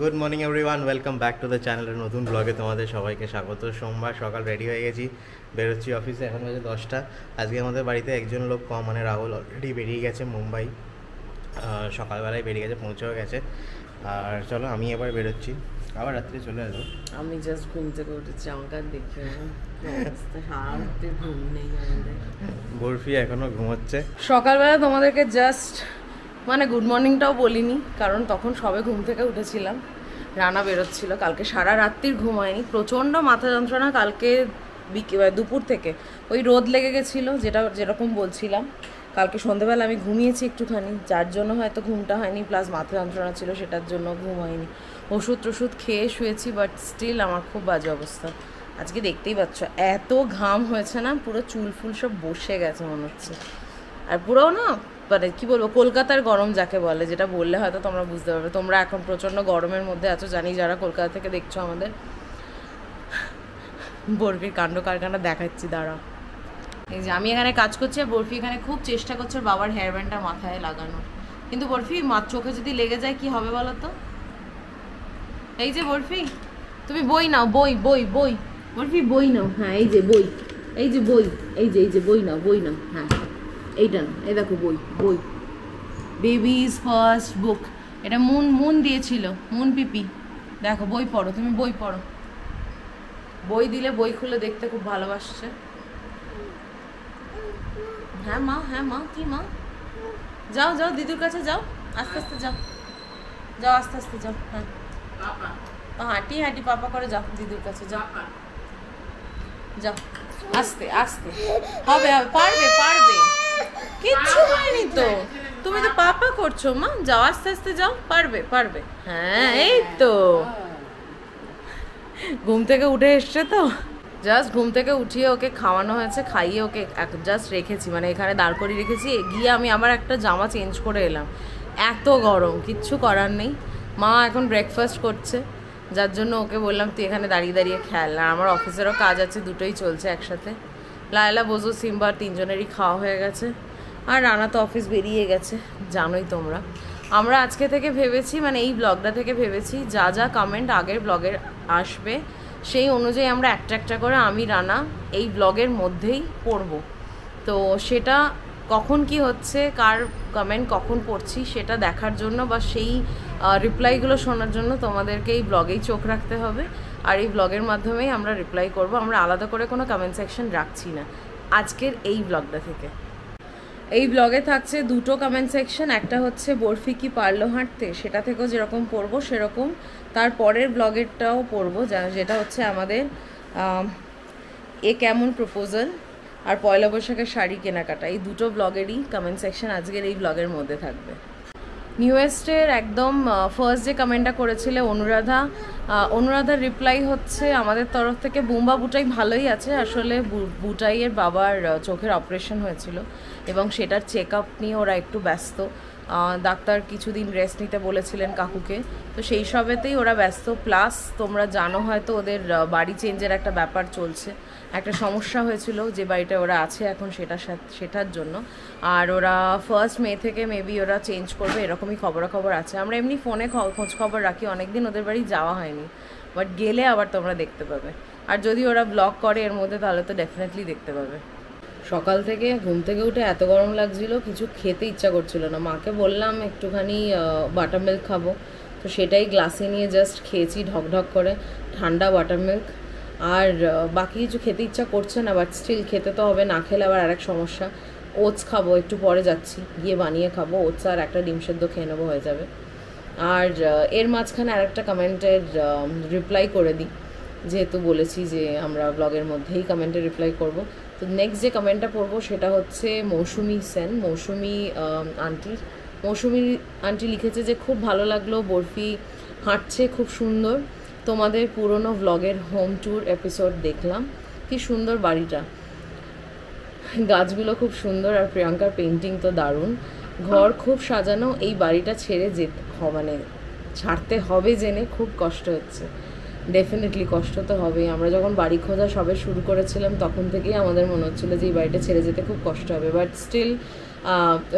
Good morning everyone, welcome back to the চ্যানেলের নতুন ব্লগে তোমাদের সবাইকে স্বাগত। সোমবার সকাল রেডি হয়ে গেছি, বেরোচ্ছি অফিসে। এখন বাজে 10টা। আজকে আমাদের বাড়িতে একজন লোক কম, মানে রাহুল অলরেডি বেরিয়ে গেছে মুম্বাই। সকালবেলায় বেরিয়ে গেছে, পৌঁছেও গেছে। আর চলো আমি এবার বেরোচ্ছি, আবার রাত্রে চলে আসবো। আমি জাস্ট ঘুম থেকে উঠেছি, আমাকে দেখে সারাতে ঘুম নেই। বরফি এখনও ঘুমোচ্ছে। সকালবেলা তোমাদেরকে জাস্ট গুড মর্নিংটাও বলিনি, কারণ তখন সবে ঘুম থেকে উঠেছিলাম। রানা বেরোচ্ছিল, কালকে সারা রাত্রির ঘুম হয়নি, প্রচণ্ড মাথা যন্ত্রণা। কালকে দুপুর থেকে ওই রোদ লেগে গেছিলো, যেরকম বলছিলাম। কালকে সন্ধ্যেবেলা আমি ঘুমিয়েছি একটুখানি, যার জন্য হয়তো ঘুমটা হয়নি, প্লাস মাথা যন্ত্রণা ছিল, সেটার জন্য ঘুম হয়নি। ওষুধ খেয়ে শুয়েছি, বাট স্টিল আমার খুব বাজে অবস্থা। আজকে দেখতেই পাচ্ছ এত ঘাম হয়েছে না, পুরো চুল ফুল সব বসে গেছে মনে হচ্ছে। আর পুরো না কী বলবো, কলকাতার গরম যাকে বলে, যেটা বললে হয়তো তোমরা বুঝতে পারবে। তোমরা এখন প্রচণ্ড গরমের মধ্যে আছো জানি, যারা কলকাতা থেকে দেখছো আমাদের। বরফির কাণ্ড কারখানা দেখাচ্ছি, দাঁড়া। এই যে আমি এখানে কাজ করছি, আর বরফি এখানে খুব চেষ্টা করছে বাবার হেয়ার ব্যান্ডটা মাথায় লাগানোর। কিন্তু বরফি চোখে যদি লেগে যায় কি হবে বলো তো? এই যে বরফি, তুমি বই নাও, বই বরফি বই নাও। হ্যাঁ এই যে বই, এই যে বই নাও, হ্যাঁ এইটা না, এই দেখো বই বেবিজ ফার্স্ট বুক। এটা মুন দিয়েছিল, মুন পিপি। দেখো বই পড়ো, তুমি বই পড়ো। বই দিলে বই খুলে দেখতে খুব ভালোবাসছে। হ্যাঁ মা কি মা? যাও দিদুর কাছে যাও, আস্তে আস্তে যাও, আস্তে আস্তে যাও। হ্যাঁ হাঁটি পাপা করে যাও, দিদুর কাছে যাও, আস্তে আস্তে হবে, পারবে, কিচ্ছু হয়নি তো। তুমি তো পাপা করছো মা, যাও আস্তে আস্তে যাও, পারবে। হ্যাঁ এই তো ঘুম থেকে উঠে এসছে তো, জাস্ট ঘুম থেকে উঠিয়ে ওকে খাওয়ানো হয়েছে, খাইয়ে ওকে জাস্ট রেখেছি, এখানে দাঁড় করিয়ে রেখেছি। গিয়ে আমি আবার একটা জামা চেঞ্জ করে এলাম, এত গরম, কিচ্ছু করার নেই। মা এখন ব্রেকফাস্ট করছে, যার জন্য ওকে বললাম তুই এখানে দাঁড়িয়ে খেয়াল। আর আমার অফিসেরও কাজ আছে, দুটোই চলছে একসাথে। লায়লা বোঝো সিম্বার তিনজনেরই খাওয়া হয়ে গেছে, আর রানা তো অফিস বেরিয়ে গেছে, জানোই তোমরা। আমরা আজকে থেকে ভেবেছি, এই ব্লগটা থেকে ভেবেছি যা কমেন্ট আগের ব্লগের আসবে সেই অনুযায়ী আমরা একটা করে আমি রানা এই ব্লগের মধ্যেই পড়ব। তো সেটা কখন কি হচ্ছে, কার কমেন্ট কখন পড়ছি সেটা দেখার জন্য বা সেই রিপ্লাইগুলো শোনার জন্য তোমাদেরকে এই ব্লগেই চোখ রাখতে হবে। আর এই ব্লগের মাধ্যমেই আমরা রিপ্লাই করব, আমরা আলাদা করে কোনো কমেন্ট সেকশন রাখছি না আজকের এই ব্লগটা থেকে। এই ব্লগে থাকছে দুটো কমেন্ট সেকশন, একটা হচ্ছে বরফি কি পারলো হাঁটতে, সেটা থেকেও যেরকম পড়বো সেরকম তারপরের ব্লগেরটাও পড়বো, যেটা হচ্ছে আমাদের এ কেমন প্রপোজাল আর পয়লা বৈশাখের শাড়ি কেনাকাটা। এই দুটো ব্লগেরই কমেন্ট সেকশন আজকের এই ব্লগের মধ্যে থাকবে। নিউয়েস্টের একদম ফার্স্ট যে কমেন্টটা করেছিলে অনুরাধার রিপ্লাই হচ্ছে আমাদের তরফ থেকে বুম্বা বুটাই ভালোই আছে। আসলে বুটাইয়ের বাবার চোখের অপারেশন হয়েছিল এবং সেটার চেক আপ নিয়ে ওরা একটু ব্যস্ত। ডাক্তার কিছুদিন রেস্ট নিতে বলেছিলেন কাকুকে, তো সেই সবেতেই ওরা ব্যস্ত। প্লাস তোমরা জানো হয়তো ওদের বাড়ি চেঞ্জের একটা ব্যাপার চলছে, একটা সমস্যা হয়েছিল যে বাড়িটা ওরা আছে এখন, সেটার জন্য। আর ওরা 1 মে থেকে মেবি ওরা চেঞ্জ করবে, এরকমই খবরাখবর আছে। আমরা এমনি ফোনে খোঁজ খবর রাখি, অনেকদিন ওদের বাড়ি যাওয়া হয়নি, বাট গেলে আবার তোমরা দেখতে পাবে। আর যদি ওরা ব্লগ করে এর মধ্যে, তাহলে তো ডেফিনেটলি দেখতে পাবে। সকাল থেকে ঘুম থেকে উঠে এত গরম লাগছিল, কিছু খেতে ইচ্ছা করছিল না। মাকে বললাম একটুখানি বাটার মিল্ক খাবো, তো সেটাই গ্লাসে নিয়ে জাস্ট খেয়েছি ঢকঢক করে ঠান্ডা বাটার মিল্ক। আর বাকি কিছু খেতে ইচ্ছা করছে না, বাট স্টিল খেতে তো হবে, না খেলে আবার আরেক সমস্যা। ওটস খাবো, একটু পরে যাচ্ছি, গিয়ে বানিয়ে খাবো ওটস, আর একটা ডিম সেদ্ধ খেয়ে নেবো, হয়ে যাবে। আর এর মাঝখানে আরেকটা কমেন্টের রিপ্লাই করে দিই, যেহেতু বলেছি যে আমরা ব্লগের মধ্যেই কমেন্টে রিপ্লাই করব। তো নেক্সট যে কমেন্টটা পড়বো সেটা হচ্ছে মৌসুমি সেন, মৌসুমি আন্টি লিখেছে যে খুব ভালো লাগলো বরফি হাঁটছে, খুব সুন্দর। তোমাদের পুরনো ব্লগের হোম ট্যুর এপিসোড দেখলাম, কি সুন্দর বাড়িটা, গাছগুলো খুব সুন্দর, আর প্রিয়াঙ্কার পেন্টিং তো দারুণ, ঘর খুব সাজানো। এই বাড়িটা ছেড়ে ছাড়তে হবে জেনে খুব কষ্ট হচ্ছে। ডেফিনেটলি কষ্ট তো হবেই। আমরা যখন বাড়ি খোঁজা সবে শুরু করেছিলাম তখন থেকেই আমাদের মনে হচ্ছিলো যে এই বাড়িটা ছেড়ে যেতে খুব কষ্ট হবে, বাট স্টিল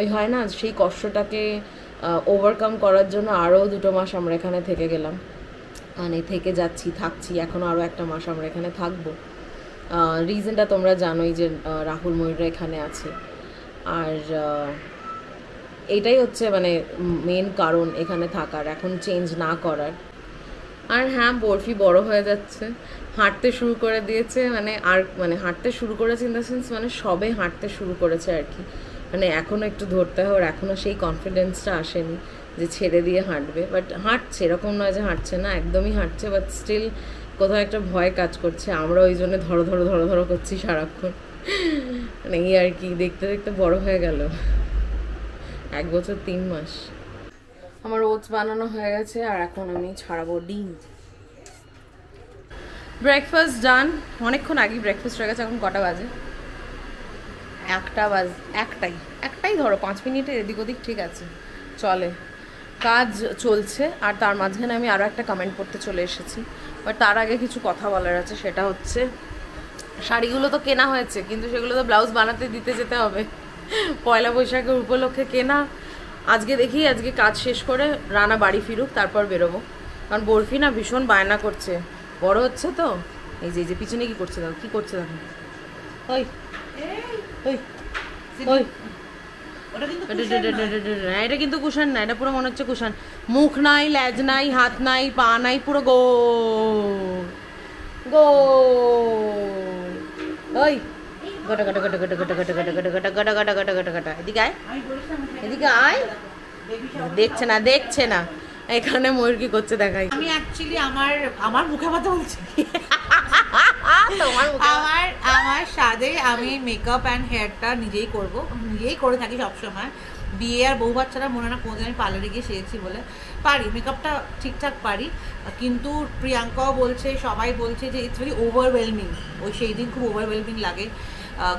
ওই হয় না, সেই কষ্টটাকে ওভারকাম করার জন্য আরও 2 মাস আমরা এখানে থেকে গেলাম, মানে থেকে থাকছি এখনও আরও 1 মাস আমরা এখানে থাকবো। রিজনটা তোমরা জানোই যে রাহুল ময়ূররা এখানে আছে, আর এইটাই হচ্ছে মানে মেন কারণ এখানে থাকার, এখন চেঞ্জ না করার। আর হ্যাঁ, বরফি বড় হয়ে যাচ্ছে, হাঁটতে শুরু করে দিয়েছে, মানে হাঁটতে শুরু করেছে ইন দ্য সেন্স মানে সবে হাঁটতে শুরু করেছে আর কি, মানে এখনও একটু ধরতে হয়, ওর এখনও সেই কনফিডেন্সটা আসেনি যে ছেড়ে দিয়ে হাঁটবে, বাট হাঁটছে, এরকম নয় যে হাঁটছে না, একদমই হাঁটছে, বাট স্টিল কোথাও একটা ভয় কাজ করছে। আমরা ওই জন্য ধরো ধরো ধরো ধরো করছি সারাক্ষণ, মানে এই আর কি। দেখতে দেখতে বড় হয়ে গেল, 1 বছর 3 মাস। আমার ওটস বানানো হয়ে গেছে, আর এখন আমি ছাড়াবো ডিম। ব্রেকফাস্ট ডান, অনেকক্ষণ আগেই ব্রেকফাস্ট হয়ে গেছে। এখন কটা বাজে? 1টাই ধরো, 5 মিনিটের এদিক ওদিক ঠিক আছে, চলে। কাজ চলছে, আর তার মাঝখানে আমি আরও একটা কমেন্ট পড়তে চলে এসেছি, বাট তার আগে কিছু কথা বলার আছে। সেটা হচ্ছে শাড়িগুলো তো কেনা হয়েছে, কিন্তু সেগুলো তো ব্লাউজ বানাতে দিতে যেতে হবে, পয়লা বৈশাখের উপলক্ষে কেনা। আজকে দেখি, আজকে কাজ শেষ করে রানা বাড়ি ফিরুক, তারপর বেরোবো। কারণ বরফি না ভীষণ বায়না করছে, বড় হচ্ছে তো। এই যে পিছনে কি করছে, দেখো কি করছে, দেখো ওই ওই ওই, এটা কিন্তু কুশান না, এটা পুরো মনে হচ্ছে কুশান। মুখ নাই, লেজ নাই, হাত নাই, পা নাই, পুরো গোল গোল। ওই গটা গটা গটা গটা গটা গটা গটা গটা গটা গটা গটা গটা গটা গটা, এদিকে আয়, এদিকে আয়। দেখছে না এখানে ময়ূর কি করছে দেখাই। আমি অ্যাকচুয়ালি আমার মুখে কথা বলছি, আমার সাথে আমি মেকআপ অ্যান্ড হেয়ারটা নিজেই করে থাকি সবসময়। বিয়ে আর বউ বাচ্চারা মনে না কোনোদিন আমি পার্লারে গিয়ে সেরেছি বলে, পারি মেকআপটা ঠিকঠাক পারি, কিন্তু প্রিয়াঙ্কাও বলছে, সবাই বলছে যে ইটস ভেরি ওভারওয়েলমিং। সেই দিন খুব ওভারওয়েলমিং লাগে,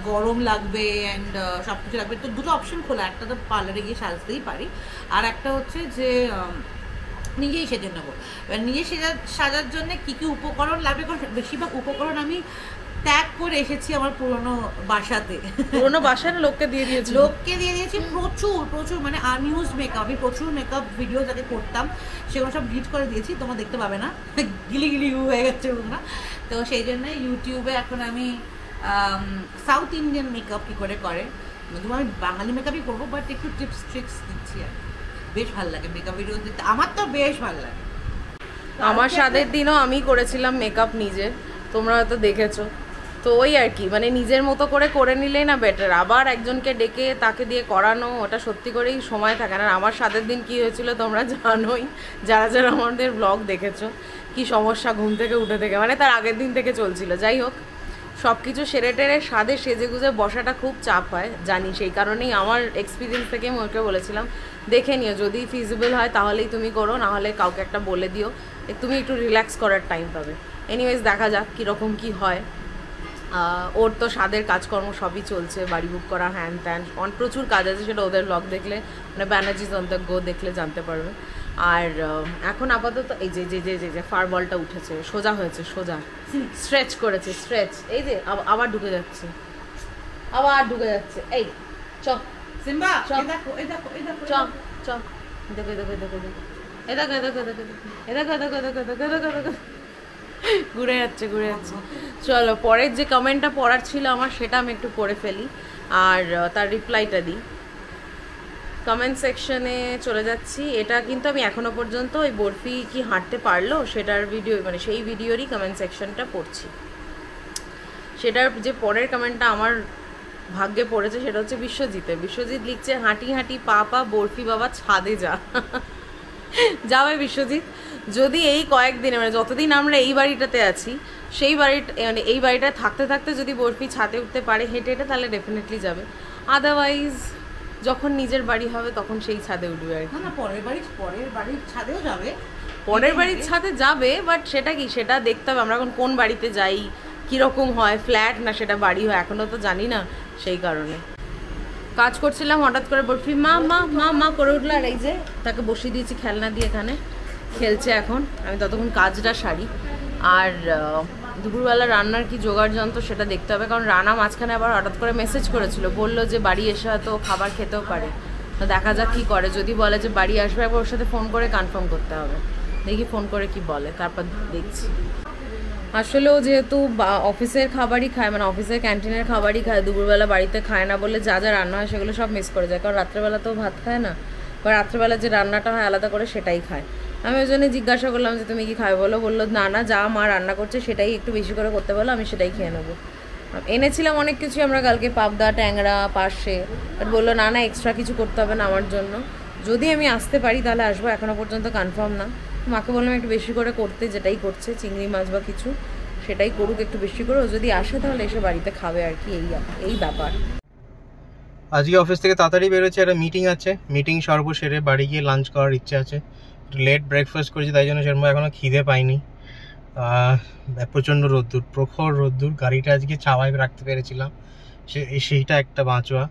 গরম লাগবে অ্যান্ড সব কিছু লাগবে। তো দুটো অপশন খোলা, একটা তো পার্লারে গিয়ে সাজতেই পারি, আর একটা হচ্ছে যে নিজেই সেজে নেবো। এবার নিজে সাজার জন্য কী কী উপকরণ লাগবে, কারণ বেশিরভাগ উপকরণ আমি ত্যাগ করে এসেছি আমার পুরোনো বাসাতে। পুরোনো বাসার লোককে দিয়ে দিয়েছি প্রচুর মানে আনইউজড মেকআপ। আমি প্রচুর মেকআপ ভিডিও যাকে করতাম সেগুলো সব ডিলিট করে দিয়েছি, তোমরা দেখতে পাবে না, গিলি হয়ে গেছে ওগুলো। তো সেই জন্য ইউটিউবে এখন আমি সাউথ ইন্ডিয়ান মেকআপ কী করে আমি বাঙালি মেকআপই করবো, বাট একটু টিপস ট্রিক্স দিচ্ছি আর বেশ ভালো লাগে মেকআপ ভিডিও দিতে, আমার তো বেশ ভালো লাগে। আমার স্বাদের দিনও আমি করেছিলাম মেকআপ নিজে, তোমরা হয়তো দেখেছো। তো ওই আর কি, মানে নিজের মতো করে নিলেই না বেটার, আবার একজনকে ডেকে তাকে দিয়ে করানো, ওটা সত্যি করেই সময় থাকে না। আমার স্বাদের দিন কি হয়েছিল তোমরা জানোই, যারা আমাদের ব্লগ দেখেছো, কি সমস্যা ঘুম থেকে উঠে থেকে, মানে তার আগের দিন থেকে চলছিল। যাই হোক, সব কিছু সেরে টেরে স্বাদে সেজে গুজে বসাটা খুব চাপ হয় জানি, সেই কারণেই আমার এক্সপিরিয়েন্স থেকে ওকে বলেছিলাম দেখে নিও, যদি ফিজিবল হয় তাহলেই তুমি করো, নাহলে কাউকে একটা বলে দিও, তুমি একটু রিল্যাক্স করার টাইম পাবে। এনিওয়েজ দেখা যাক কীরকম কী হয়। ওর তো স্বাদের কাজকর্ম সবই চলছে, বাড়ি বুক করা, হ্যান ত্যান, প্রচুর কাজ আছে, সেটা ওদের ব্লগ দেখলে, মানে ব্যানার্জিজ অন দ্য গো দেখলে জানতে পারবে। আর এখন আপাতত এই যে ফার বলটা উঠেছে, সোজা হয়েছে, সোজা স্ট্রেচ করেছে, স্ট্রেচ, এই যে আবার ঢুকে যাচ্ছে, এই চ সিম্বা, দেখো ঘুরে যাচ্ছে। চলো, পরের যে কমেন্টটা পড়ার ছিল আমার, সেটা আমি একটু পড়ে ফেলি আর তার রিপ্লাইটা দিই। কমেন্ট সেকশনে চলে যাচ্ছি। এটা কিন্তু আমি এখনো পর্যন্ত ওই বরফি কি হাঁটতে পারলো সেটার ভিডিও, মানে সেই ভিডিওরই কমেন্ট সেকশনটা পড়ছি। সেটার যে পরের কমেন্টটা আমার ভাগ্যে পড়েছে সেটা হচ্ছে বিশ্বজিৎ লিখছে, হাঁটি পা বরফি বাবা ছাদে যাবে বিশ্বজিৎ। যদি এই কয়েকদিনে, মানে যতদিন আমরা এই বাড়িটাতে আছি, সেই মানে এই বাড়িটা থাকতে যদি বরফি ছাদে উঠতে পারে হেঁটে, তাহলে ডেফিনেটলি যাবে। আদারওয়াইজ যখন নিজের বাড়ি হবে তখন সেই ছাদে উঠবে আর কি। না, পরের বাড়ির ছাদেও যাবে, পরের বাড়ির ছাদে যাবে, বাট সেটা দেখতে হবে আমরা এখন কোন বাড়িতে যাই, কীরকম হয়, ফ্ল্যাট না সেটা বাড়ি হয়, এখনও তো জানি না। সেই কারণে কাজ করছিলাম, হঠাৎ করে বরফি মা করে উঠলো, আর এই যে তাকে বসিয়ে দিয়েছি খেলনা দিয়ে, এখানে খেলছে এখন। আমি ততক্ষণ কাজটা সারি। আর দুপুরবেলা রান্নার কি জোগাড় যন্ত্র সেটা দেখতে হবে, কারণ রানা মাঝখানে আবার হঠাৎ করে মেসেজ করেছিল, বললো যে বাড়ি এসে হয়তো খাবার খেতেও পারে। তো দেখা যাক কী করে, যদি বলে যে বাড়ি আসবে একবার ওর সাথে ফোন করে কনফার্ম করতে হবে, দেখি ফোন করে কি বলে, তারপর দেখছি। আসলেও যেহেতু অফিসের খাবারই খায়, মানে অফিসের ক্যান্টিনের খাবারই খায়, দুপুরবেলা বাড়িতে খায় না বলে যা যা রান্না হয় সেগুলো সব মিস করে যায়, কারণ রাত্রেবেলা তো ভাত খায় না, বা রাত্রেবেলা যে রান্নাটা হয় আলাদা করে সেটাই খায়। আমি ওই জন্য জিজ্ঞাসা করলাম যে তুমি কি খাবে, বললো না না, যা মা রান্না করছে সেটাই একটু বেশি করে করতে বলো, আমি সেটাই খেয়ে নেবো। এনেছিলাম অনেক কিছু আমরা কালকে, পাবদা, ট্যাংরা, পার্শে, বাট বললো না না এক্সট্রা কিছু করতে হবে না আমার জন্য, যদি আমি আসতে পারি তাহলে আসবো, এখনও পর্যন্ত কনফার্ম না। মাকে বললাম একটু বেশি করে করতে, যেটাই করছে চিংড়ি মাছ বা কিছু সেটাই করুক একটু বেশি করে, ও যদি আসে তাহলে এসে বাড়িতে খাবে আর কি, এই ব্যাপার। আজকে অফিস থেকে তাড়াতাড়ি বেরোচ্ছে, একটা মিটিং আছে, মিটিং সর্ব সেরে বাড়ি গিয়ে লাঞ্চ করার ইচ্ছে আছে, একটু লেট ব্রেকফাস্ট করেছি তাই জন্য সেরকম এখনও খিদে পাইনি। প্রচণ্ড রোদ্দুর, প্রখর রোদ্দুর, গাড়িটা আজকে ছাওয়ায় রাখতে পেরেছিলাম, সেইটা একটা বাঁচোয়া।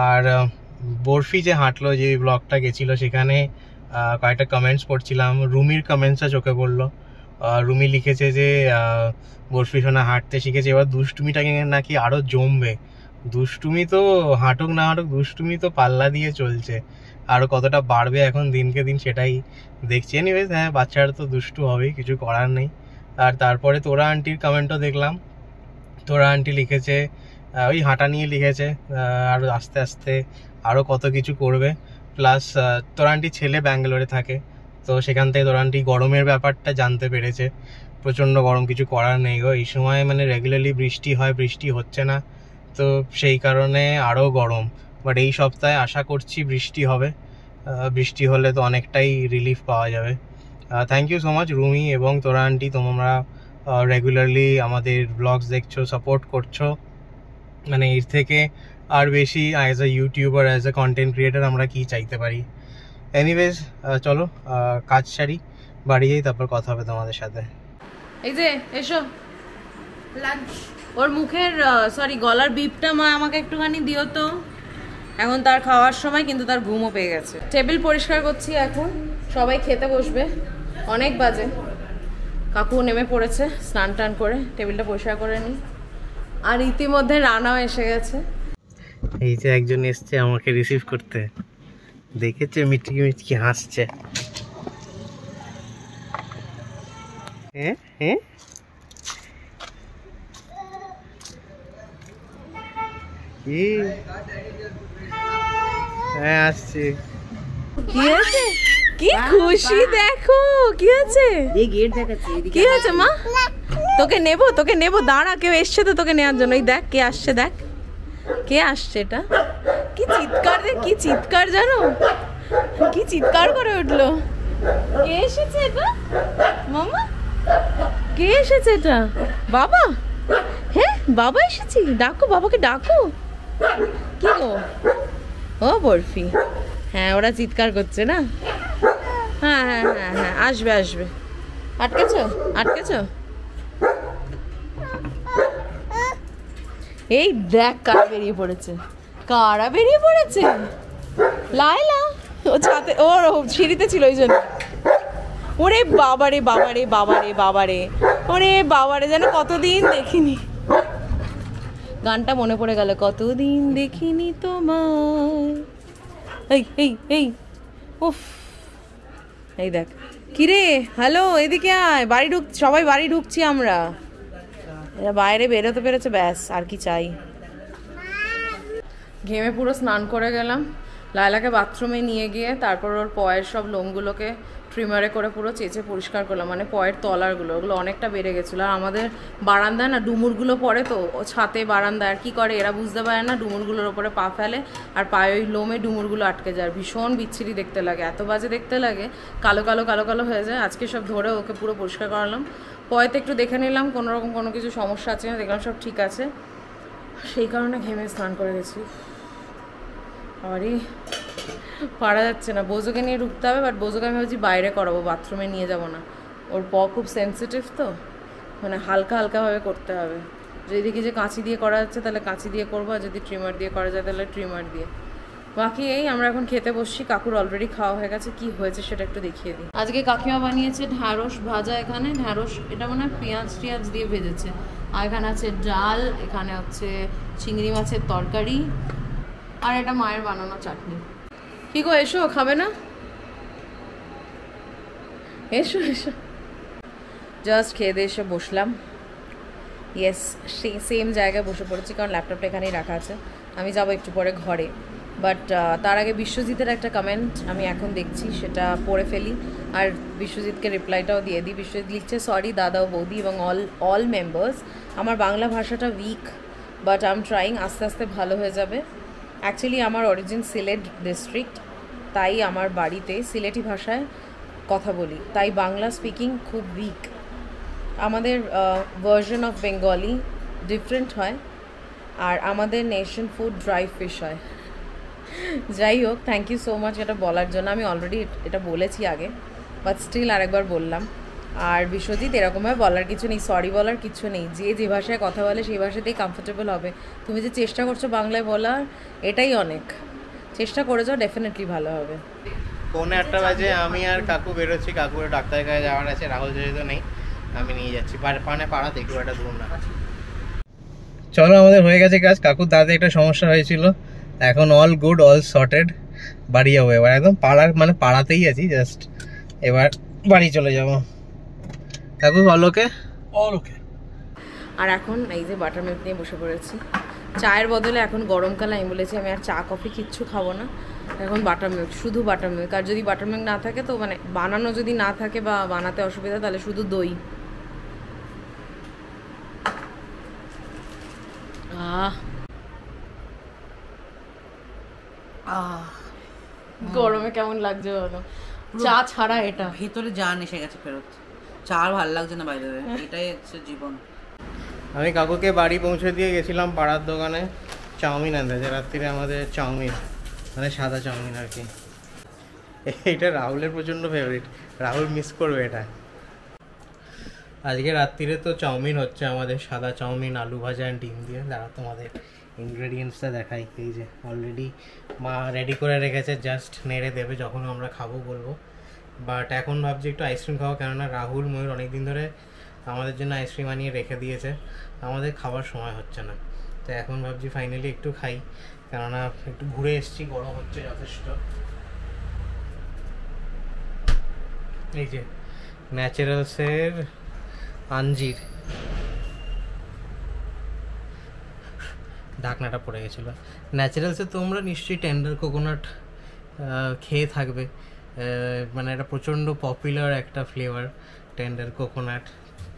আর বরফি যে হাঁটলো, যে ব্লগটা গেছিলো সেখানে কয়েকটা কমেন্টস পড়ছিলাম, রুমির কমেন্টসটা চোখে পড়লো। রুমি লিখেছে যে বরফি সোনা হাঁটতে শিখেছে, এবার দুষ্টুমিটাকে নাকি আরও জমবে। দুষ্টুমি তো হাঁটুক না হাঁটুক, দুষ্টুমি তো পাল্লা দিয়ে চলছে, আরও কতটা বাড়বে এখন দিনকে দিন সেটাই দেখছি। এনিওয়েজ হ্যাঁ, বাচ্চারা তো দুষ্টু হবেই, কিছু করার নেই। আর তারপরে তোরা আন্টির কমেন্টও দেখলাম, তোরা আন্টি লিখেছে ওই হাঁটা নিয়ে লিখেছে, আর আস্তে আস্তে আরও কত কিছু করবে। প্লাস তোরা আন্টির ছেলে ব্যাঙ্গালোরে থাকে, তো সেখান থেকে তোরা আন্টি গরমের ব্যাপারটা জানতে পেরেছে, প্রচণ্ড গরম, কিছু করার নেই গো, এই সময় মানে রেগুলারলি বৃষ্টি হয়, বৃষ্টি হচ্ছে না, তো সেই কারণে আরও গরম। বাট এই সপ্তাহে আশা করছি বৃষ্টি হবে, বৃষ্টি হলে তো অনেকটাই রিলিফ পাওয়া যাবে। Thank you so much Rumi এবং তোরা আন্টি, তোমরা রেগুলারলি আমাদের ব্লগস দেখছো, সাপোর্ট করছো, মানে এর থেকে আর বেশি as a YouTuber, as a content creator আমরা কি চাইতে পারি। এনিওয়েজ চলো কাজ সারি, বাড়ি যাই, তারপর কথা হবে তোমাদের সাথে। এই যে এসো লাঞ্চ, ওর মুখের সরি গলার বিপটা মা আমাকে একটুখানি দিও তো, এখন তার খাওয়ার সময়, কিন্তু তার ঘুমও পেয়ে গেছে। টেবিল পরিষ্কার করছি এখন, সবাই খেতে বসবে, অনেক বাজে। কাকু নেমে পড়েছে স্নান টান করে, টেবিলটা পরিষ্কার করে নিই। আর ইতিমধ্যে রানাও এসে গেছে। এই যে একজন এসছে আমাকে রিসিভ করতে, দেখেছে মিটকি মিটকি হাসছে। হ্যাঁ হ্যাঁ, কি হ্যাঁ আসছে, কি আছে, কি খুশি দেখো, কি আছে, এই গেট দেখাচ্ছে, কি আছে মা, তোকে নেবো, দাঁড়া, কেউ এসছে তো তোকে নেওয়ার জন্য। এই দেখ কে আসছে, দেখ কে আসছে, এটা কি চিৎকার রে, কি চিৎকার জানো, কি চিৎকার করে উঠলো। কে এসেছে এটা মামা, কে এসেছে এটা, বাবা, হ্যাঁ বাবা এসেছি, ডাকো বাবাকে, ডাকো। কি গো, ও বরফি, হ্যাঁ ওরা চিৎকার করছে না, হ্যাঁ হ্যাঁ হ্যাঁ হ্যাঁ, আসবে আসবে, আটকেছ। এই দেখ কারা বেরিয়ে পড়েছে, লাইলা, ও ছাতে, ও সিঁড়িতে ছিল ওই জন্য। ওরে বাবারে, ওরে বাবারে, যেন কতদিন দেখিনি, গানটা মনে পড়ে গেল, কতদিন দেখিনি তোমায়। এই উফ, এই দেখ, কিরে হ্যালো, এদিকে আয়, সবাই বাড়ি ঢুকছি আমরা, এরা বাইরে বেরোতে পেরেছে, ব্যাস আর কি চাই। ঘেমে পুরো স্নান করে গেলাম, লায়লাকে বাথরুমে নিয়ে গিয়ে তারপর ওর পয়ের সব লোমগুলোকে ট্রিমারে করে পুরো চেঁচে পরিষ্কার করলাম, মানে পয়ের তলারগুলো, ওগুলো অনেকটা বেড়ে গেছিলো। আর আমাদের বারান্দায় না ডুমুরগুলো পড়ে, তো ছাতে বারান্দায়, আর কী করে এরা বুঝতে পারে না, ডুমুরগুলোর ওপরে পা ফেলে আর পায়ে ওই লোমে ডুমুরগুলো আটকে যায়, ভীষণ বিচ্ছিরি দেখতে লাগে, এত বাজে দেখতে লাগে, কালো কালো হয়ে যায়। আজকে সব ধরে ওকে পুরো পরিষ্কার করালাম, পয়েতে একটু দেখে নিলাম কোনোরকম কোনো কিছু সমস্যা আছে না, দেখলাম সব ঠিক আছে, সেই কারণে ঘেমে স্নান করে গেছি। আরে পারা যাচ্ছে না, বোজোকে নিয়ে ঢুকতে হবে, বাট বোজোকে আমি ভাবছি বাইরে করাবো, বাথরুমে নিয়ে যাব না, ওর পা খুব সেন্সিটিভ, তো মানে হালকাভাবে করতে হবে। যদি দেখি যে কাঁচি দিয়ে করা যাচ্ছে তাহলে কাঁচি দিয়ে করবো, আর যদি ট্রিমার দিয়ে করা যায় তাহলে ট্রিমার দিয়ে। বাকি এই আমরা এখন খেতে বসছি, কাকুর অলরেডি খাওয়া হয়ে গেছে, কি হয়েছে সেটা একটু দেখিয়ে দিই। আজকে কাকিমা বানিয়েছে ঢ্যাঁড়স ভাজা, এখানে ঢ্যাঁড়স, এটা মনে হয় পেঁয়াজ দিয়ে ভেজেছে, আর এখানে আছে ডাল, এখানে হচ্ছে চিংড়ি মাছের তরকারি, আর এটা মায়ের বানানো চাটনি। কি গো এসো, খাবে না? এসো এসো। জাস্ট খেয়ে দিয়ে এসে বসলাম। ইয়েস, সেই সেম জায়গায় বসে পড়েছি, কারণ ল্যাপটপটা এখানেই রাখা আছে। আমি যাবো একটু পরে ঘরে, বাট তার আগে বিশ্বজিতের একটা কমেন্ট আমি এখন দেখছি, সেটা পড়ে ফেলি আর বিশ্বজিৎকে রিপ্লাইটাও দিয়ে দিই। বিশ্বজিৎ লিখছে, সরি দাদা ও বৌদি এবং অল মেম্বার্স, আমার বাংলা ভাষাটা weak, but I am trying, আস্তে আস্তে ভালো হয়ে যাবে। অ্যাকচুয়ালি আমার অরিজিন সিলেট ডিস্ট্রিক্ট, তাই আমার বাড়িতে সিলেটি ভাষায় কথা বলি, তাই বাংলা স্পিকিং খুব উইক। আমাদের ভার্জন অফ বেঙ্গলি ডিফারেন্ট হয়, আর আমাদের নেশন ফুড ড্রাই ফিশ হয়। যাই হোক, থ্যাংক ইউ সো মাচ এটা বলার জন্য। আমি অলরেডি এটা বলেছি আগে, বাট স্টিল আরেকবার বললাম। আর বিশ্বজিৎ, এরকমভাবে বলার কিছু নেই, সরি বলার কিছু নেই। যে ভাষায় কথা বলে সেই ভাষাতেই কমফোর্টেবল হবে। তুমি যে চেষ্টা করছো বাংলায় বলার, এটাই অনেক। চেষ্টা করে যাও, ডেফিনেটলি ভালো হবে। 1:45 বাজে, আমি আর কাকু বেরোচ্ছি। কাকুর ডাক্তারের কাছে যাওয়ার আছে, রাহুল যেহেতু নেই আমি নিয়ে যাচ্ছি। পাড়াতে একটু একটা দূর না। চলো, আমাদের হয়ে গেছে কাজ। কাকুর দাঁতে একটা সমস্যা হয়েছিল, এখন অল গুড, অল সর্টেড। বাড়ি যাবো এবার, একদম পাড়াতেই আছি জাস্ট। এবার বাড়ি চলে যাবো। কাকু অল ওকে? অল ওকে। আর এখন এই যে বাটার মিল্ক নিয়ে বসে পড়েছি। চায়ের বদলে এখন গরমকালে আমি বলেছি আমি আর চা কফি কিচ্ছু খাবো না, এখন বাটার মিল্ক, শুধু বাটার মিল্ক। আর যদি বাটার মিল্ক না থাকে তো বানানো যদি না থাকে বা বানাতে অসুবিধা, তাহলে শুধু দই। গরমে কেমন লাগছে বলো? চা ছাড়া এটা ভেতরে জান এসে গেছে ফেরত। চা আর ভালো লাগছে না বাইরে, এটাই হচ্ছে জীবন। আমি কাকুকে বাড়ি পৌঁছে দিয়ে গেছিলাম পাড়ার দোকানে চাউমিন আনতে। রাত্রিরে আমাদের চাউমিন, সাদা চাউমিন আর কি। এটা রাহুলের প্রচণ্ড ফেভারিট, রাহুল মিস করবে এটা। আজকে রাত্রিরে তো চাউমিন হচ্ছে আমাদের, সাদা চাউমিন, আলু ভাজা আর ডিম দিয়ে। দাঁড়া তোমাদের ইনগ্রেডিয়েন্টসটা দেখাই। এই যে অলরেডি মা রেডি করে রেখেছে, জাস্ট নেড়ে দেবে যখন আমরা খাবো বলবো। বাট এখন ভাবছি একটু আইসক্রিম খাবো, কেননা রাহুল ময়ূর অনেকদিন ধরে আমাদের জন্য আইসক্রিম আনিয়ে রেখে দিয়েছে, আমাদের খাবার সময় হচ্ছে না। তো এখন ভাবছি ফাইনালি একটু খাই, কেননা একটু ঘুরে এসেছি, গরম হচ্ছে যথেষ্ট। এই যে ন্যাচারালসের আঞ্জির, ঢাকনাটা পড়ে গেছিলো। ন্যাচারালসে তোমরা নিশ্চয়ই টেন্ডার কোকোনাট খেয়ে থাকবে, এটা প্রচণ্ড পপুলার একটা ফ্লেভার টেন্ডার কোকোনাট।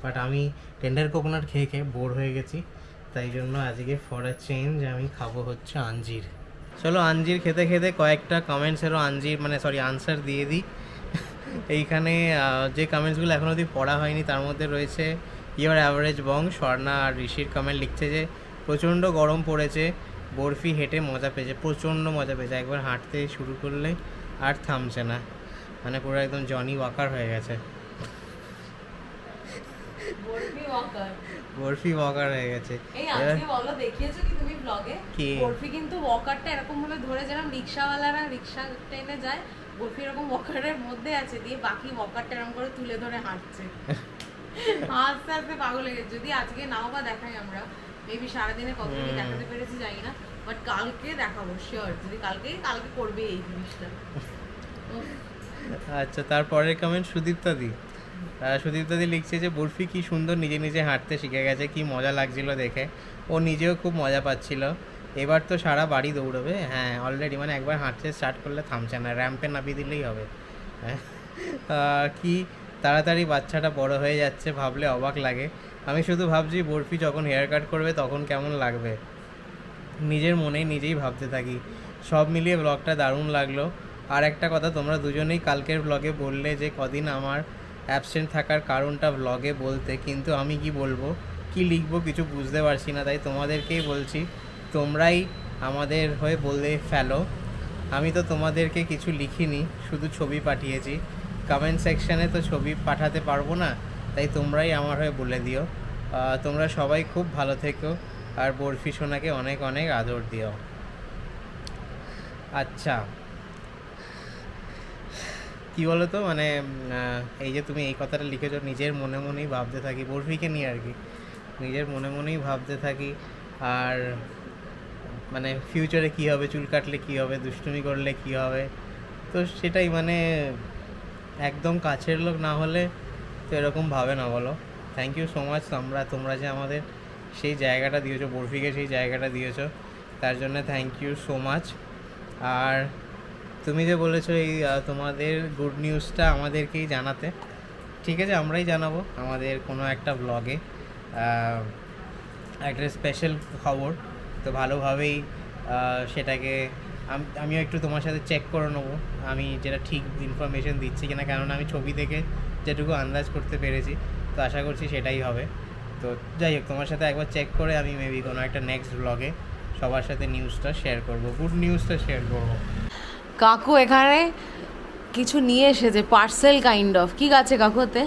বাট আমি টেন্ডার কোকোনাট খেয়ে খেয়ে বোর হয়ে গেছি, তাই জন্য আজকে ফর আ চেঞ্জ আমি খাবো হচ্ছে আঞ্জির। চলো আঞ্জির খেতে খেতে কয়েকটা কমেন্টসেরও আনসার দিয়ে দিই। এইখানে যে কমেন্টসগুলো এখনো অবধি পড়া হয়নি তার মধ্যে রয়েছে ইয়োর অ্যাভারেজ বং। স্বর্ণা আর ঋষির কমেন্ট লিখছে যে প্রচণ্ড গরম পড়েছে, বরফি হেঁটে মজা পেয়েছে, প্রচণ্ড মজা পেয়েছে, একবার হাঁটতে শুরু করলে আর থামছে না, পুরো একদম জনি ওয়াকার হয়ে গেছে। বরফি ওয়াকার হয়ে গেছে। এই আজকে বলো, দেখিয়েছো কি তুমি ব্লগে? বরফি কিন্তু ওয়াকারটা এরকম ভাবে ধরে, যেরকম রিকশাওয়ালারা রিকশা ট্রেনে যায়, বরফি এরকম ওয়াকারের মধ্যে আছে, দিয়ে বাকি ওয়াকারটা এরকম করে তুলে ধরে হাঁটছে। আস্তে আস্তে পাগল হয়ে গেছে। যদি আজকে নাও বা দেখাই আমরা, মেবি সারাদিনে কতদিন দেখাতে পেরেছি জানি না, বাট কালকে দেখাবো শিওর। যদি কালকে করবে এই জিনিসটা। আচ্ছা, তারপরের কমেন্ট সুদীপ্তাদি লিখছে যে বরফি কি সুন্দর নিজে নিজে হাঁটতে শিখে গেছে, কি মজা লাগছিল দেখে, ও নিজেও খুব মজা পাচ্ছিল। এবার তো সারা বাড়ি দৌড়বে। হ্যাঁ, অলরেডি একবার হাঁটতে স্টার্ট করলে থামছে না, র্যাম্পে নামিয়ে দিলেই হবে। কি তাড়াতাড়ি বাচ্চাটা বড় হয়ে যাচ্ছে, ভাবলে অবাক লাগে। আমি শুধু ভাবছি বরফি যখন হেয়ার কাট করবে তখন কেমন লাগবে, নিজের মনেই নিজেই ভাবতে থাকি। সব মিলিয়ে ব্লগটা দারুণ লাগলো। আর একটা কথা, তোমরা দুজনেই কালকের ব্লগে বললে যে কদিন আমার অ্যাবসেন্ট থাকার কারণটা ব্লগে বলতে, কিন্তু আমি কি বলবো, কি লিখবো কিছু বুঝতে পারছি না, তাই তোমাদেরকেই বলছি, তোমরাই আমাদের হয়ে বলে ফেলো। আমি তো তোমাদেরকে কিছু লিখিনি, শুধু ছবি পাঠিয়েছি। কমেন্ট সেকশানে তো ছবি পাঠাতে পারবো না, তাই তোমরাই আমার হয়ে বলে দিও। তোমরা সবাই খুব ভালো থেকো, আর বরফি সোনাকে অনেক অনেক আদর দিও। আচ্ছা, কি বলো তো, এই যে তুমি এই কথাটা লিখেছো, নিজের মনে মনেই ভাবতে থাকি, বরফিকে নিয়ে আর কি, নিজের মনে মনেই ভাবতে থাকি। আর ফিউচারে কী হবে, চুল কাটলে কী হবে, দুষ্টুমি করলে কী হবে, তো সেটাই মানে একদম কাছের লোক না হলে তো এরকম ভাবে না বলো। থ্যাংক ইউ সো মাচ তোমরা যে আমাদের সেই জায়গাটা দিয়েছো, বরফিকে সেই জায়গাটা দিয়েছো, তার জন্য থ্যাংক ইউ সো মাচ। আর তুমি যে বলেছো এই তোমাদের গুড নিউজটা আমাদেরকেই জানাতে, ঠিক আছে আমরাই জানাবো আমাদের কোনো একটা ব্লগে একটা স্পেশাল খবর। তো ভালোভাবেই সেটাকে আমিও একটু তোমার সাথে চেক করে নেবো আমি যেটা ঠিক ইনফরমেশন দিচ্ছি কিনা, কেননা আমি ছবি থেকে যেটুকু আন্দাজ করতে পেরেছি, তো আশা করছি সেটাই হবে। তো যাই হোক, তোমার সাথে একবার চেক করে আমি মেবি কোনো একটা নেক্সট ব্লগে সবার সাথে নিউজটা শেয়ার করব, গুড নিউজটা শেয়ার করব। কাকু এখানে কিছু নিয়ে এসেছে, পার্সেল কাইন্ড অফ। কি আছে কাকুতে?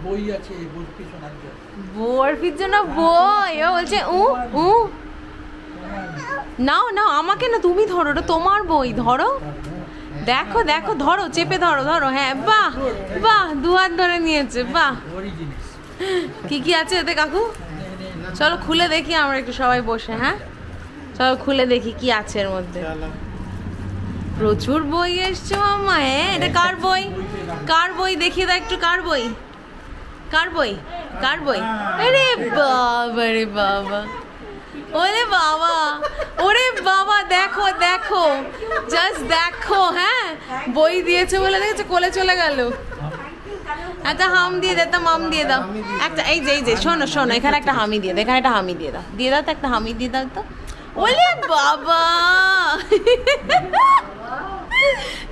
বই আছে, বরফি শোনার জন্য। বরফির জন্য বই? ও বলছে নাও নাও, আমাকে না, তুমি ধরো, ওটা তোমার বই, ধরো। দেখো দেখো, ধরো, চেপে ধরো, ধরো। হ্যাঁ, বাহ বাহ, 2 হাত ধরে নিয়েছে, বাহ। কি কি আছে এতে কাকু? চলো খুলে দেখি আমরা একটু সবাই বসে। হ্যাঁ চলো খুলে দেখি কি আছে এর মধ্যে। প্রচুর বই এসছে মামা। হ্যাঁ, এটা কার বই? কার বই দেখিয়ে দাও একটু, কার বই? কার বই? কার বই? আরে বাবা রে বাবা, ওরে বাবা, ওরে বাবা, দেখো দেখো, জাস্ট দেখো। হ্যাঁ, বই দিয়েছে বলে দেখেছো, কোলে চলে গেল। একটা হাম দিয়ে দাও, একটা মাম দিয়ে দাও, একটা এই যে শোনো শোনো, এখানে একটা হামি দিয়ে দাও, এখানে একটা হামি দিয়ে দাও, দিয়ে দাও তো, একটা হামি দিয়ে দাও তো। ওরে বাবা,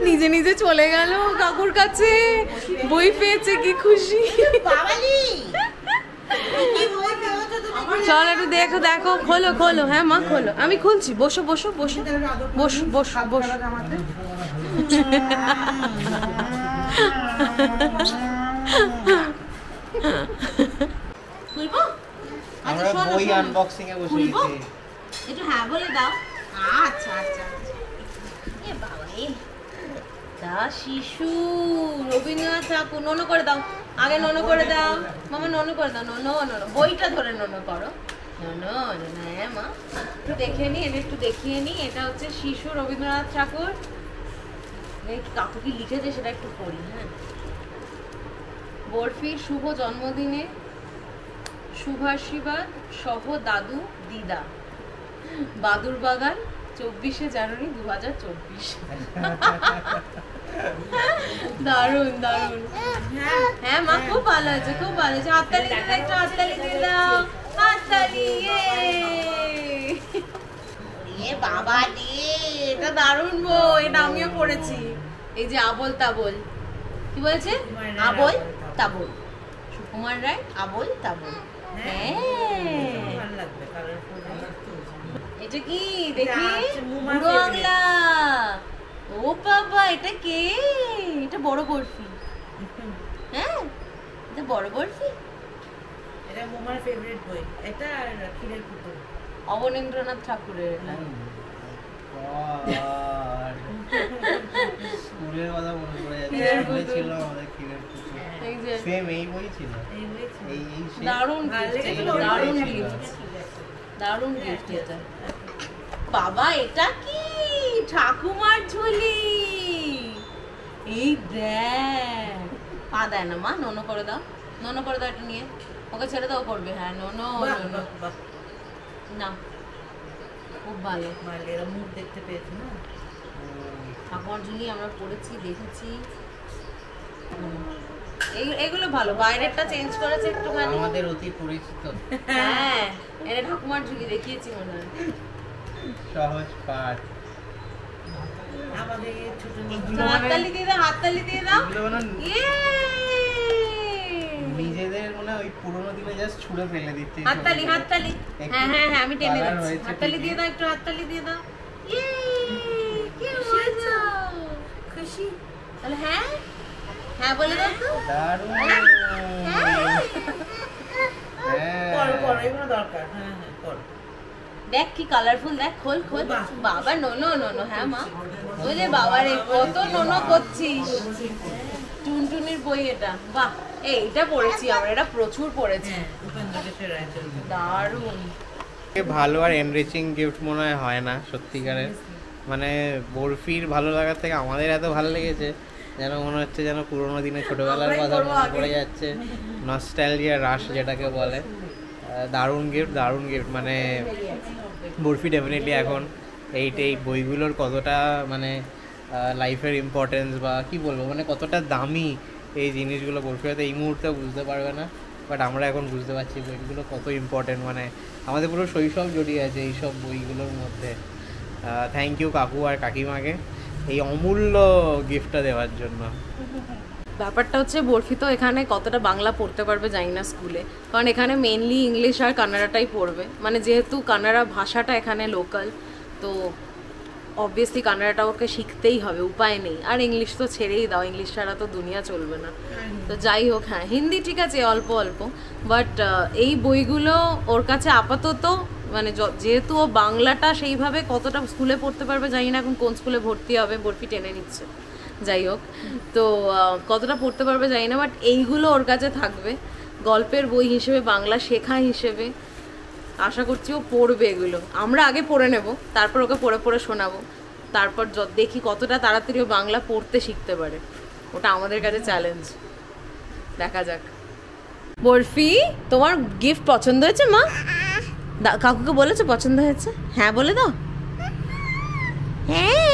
নিজে নিজে চলে গেল কাকুর কাছে, বই পেয়েছে, কি খুশি। চল একটু দেখো দেখো, খোলো খোলো। হ্যাঁ মা খোলো, আমি খুলছি, বসো বসো বসো বসো বসো বসো। খুলবো? আমরা বই আনবক্সিং এ বসে গেছি। একটু হ্যাঁ বলে দাও। আচ্ছা আচ্ছা, এ বাবা, দা শিশু রবীন্দ্রনাথ ঠাকুর। ননো করে দাও, আগে ননো করে দাও মামা, ননো করে দাও। ননো ননো, বইটা ধরে ননো করো। ননো ননো, হ্যাঁ মা, একটু দেখে নি, এটা একটু দেখিয়ে নি। এটা হচ্ছে শিশু রবীন্দ্রনাথ ঠাকুর। কাকু কি লিখেছে সেটা একটু পড়ি। হ্যাঁ, বরফির শুভ জন্মদিনে শুভাশীর্বাদ সহ দাদু দিদা, বাদুর বাগান, 24শে জানুয়ারি 2024। দারুন দারুন। হ্যাঁ মা, খুব ভালো হয়েছে, খুব ভালো হয়েছে। হাততালি দিয়ে দাও, একটু হাততালি দিয়ে দাও, হাততালি। এ বাবা রে, এটা দারুন বই, এটা আমিও পড়েছি। এই যে আবোল তাবোল, কি বলেছে? আবোল তাবোল, সুকুমার রায়, আবোল তাবোল। হ্যাঁ, এটা কি দেখি? বুড়ো আংলা। ও বাবা, এটা কে? এটা বড় বরফি। হ্যাঁ, এটা বড় বরফি। এটা মুমার ফেভারিট বই, এটা আর ক্ষীরের পুতুল, অবনীন্দ্রনাথ ঠাকুরের। এটা স্কুলের কথা মনে পড়ে যাচ্ছে, স্কুলে ছিল আমাদের ক্ষীরের পুতুল, এই যে সেম এই বই ছিল। এই দারুণ গিফট, দারুণ গিফট, দারুণ গিফট এটা। বাবা, এটা কি? ঠাকুমার ঝুলি। এই দেখ, পা দেয় না মা, ননো করে দাও, ননো করে দাও, এটা নিয়ে ওকে ছেড়ে দাও, করবে। হ্যাঁ, ননো ননো না, খুব ভালো। এরা মুখ দেখতে পেয়েছে না, ঠাকুমার ঝুলি আমরা পড়েছি, দেখেছি। এগুলো ভালো, বাইরেরটা চেঞ্জ করেছে একটুখানি, আমাদের অতি পরিচিত। হ্যাঁ, এটা ঠাকুমার ঝুলি দেখিয়েছি মনে হয়। সহজ পাঠ। আমাদের ছোট হাততালি দিয়ে দাও, হাততালি দিয়ে দাও। নিজেদের মনে ওই পুরোনো দিনে জাস্ট ছুঁড়ে ফেলে দিচ্ছে। হাততালি হাততালি, হ্যাঁ হ্যাঁ হ্যাঁ, আমি টেনে দিচ্ছি। হাততালি দিয়ে দাও, একটু হাততালি দিয়ে দাও। কি মজা, খুশি। তাহলে হ্যাঁ হ্যাঁ বলে দাও তো। দারুণ। করো করো, এগুলো দরকার। হ্যাঁ হ্যাঁ করো। দেখ কি কালারফুল, দেখ, খোল খোল। বাবা, নোনো নোনো। হ্যাঁ মা, বলে বাবা রে, কত নোনো করছিস। টুনটুনির বই এটা, বাহ। এইটা পড়েছি আমরা, এটা প্রচুর পড়েছি। দারুণ। ভালো আর এনরিচিং গিফট মনে হয় না সত্যিকারের, মানে বরফির ভালো লাগার থেকে আমাদের এত ভালো লেগেছে যেন মনে হচ্ছে যেন পুরোনো দিনে ছোটোবেলার কথা মনে পড়ে যাচ্ছে, নস্টালজিয়া রাশ যেটাকে বলে। দারুণ গিফট মানে বরফি ডেফিনেটলি এখন এই বইগুলোর কতটা মানে লাইফের ইম্পর্টেন্স বা কি বলবো মানে কতটা দামি এই জিনিসগুলো বরফি হয়তো এই মুহূর্তে বুঝতে পারবে না, বাট আমরা এখন বুঝতে পারছি বইগুলো কত ইম্পর্টেন্ট, মানে আমাদের পুরো শৈশব জড়িয়ে আছে এইসব বইগুলোর মধ্যে। থ্যাংক ইউ কাকু আর কাকিমাকে এই অমূল্য গিফটটা দেওয়ার জন্য। ব্যাপারটা হচ্ছে বরফি তো এখানে কতটা বাংলা পড়তে পারবে জানি না স্কুলে, কারণ এখানে মেনলি ইংলিশ আর কান্নাডাটাই পড়বে, মানে যেহেতু কান্নাডা ভাষাটা এখানে লোকাল, তো অবভিয়াসলি কান্নাডাটা ওকে শিখতেই হবে, উপায় নেই। আর ইংলিশ তো ছেড়েই দাও, ইংলিশ ছাড়া তো দুনিয়া চলবে না। তো যাই হোক, হ্যাঁ হিন্দি ঠিক আছে অল্প অল্প, বাট এই বইগুলো ওর কাছে আপাতত মানে যেহেতু ও বাংলাটা সেইভাবে কতটা স্কুলে পড়তে পারবে জানি না, এখন কোন স্কুলে ভর্তি হবে, বরফি টেনে নিচ্ছে, যাই হোক তো কতটা পড়তে পারবে জানি না, বাট এইগুলো ওর কাছে থাকবে গল্পের বই হিসেবে, বাংলা শেখা হিসেবে। আশা করছি ও পড়বে এগুলো, আমরা আগে পড়ে নেব, তারপর ওকে পড়ে পড়ে শোনাবো, তারপর দেখি কতটা তাড়াতাড়ি ও বাংলা পড়তে শিখতে পারে, ওটা আমাদের কাছে চ্যালেঞ্জ, দেখা যাক। বরফি তোমার গিফট পছন্দ হয়েছে মা? কাকুকে বলেছো পছন্দ হয়েছে? হ্যাঁ বলে দাও, হ্যাঁ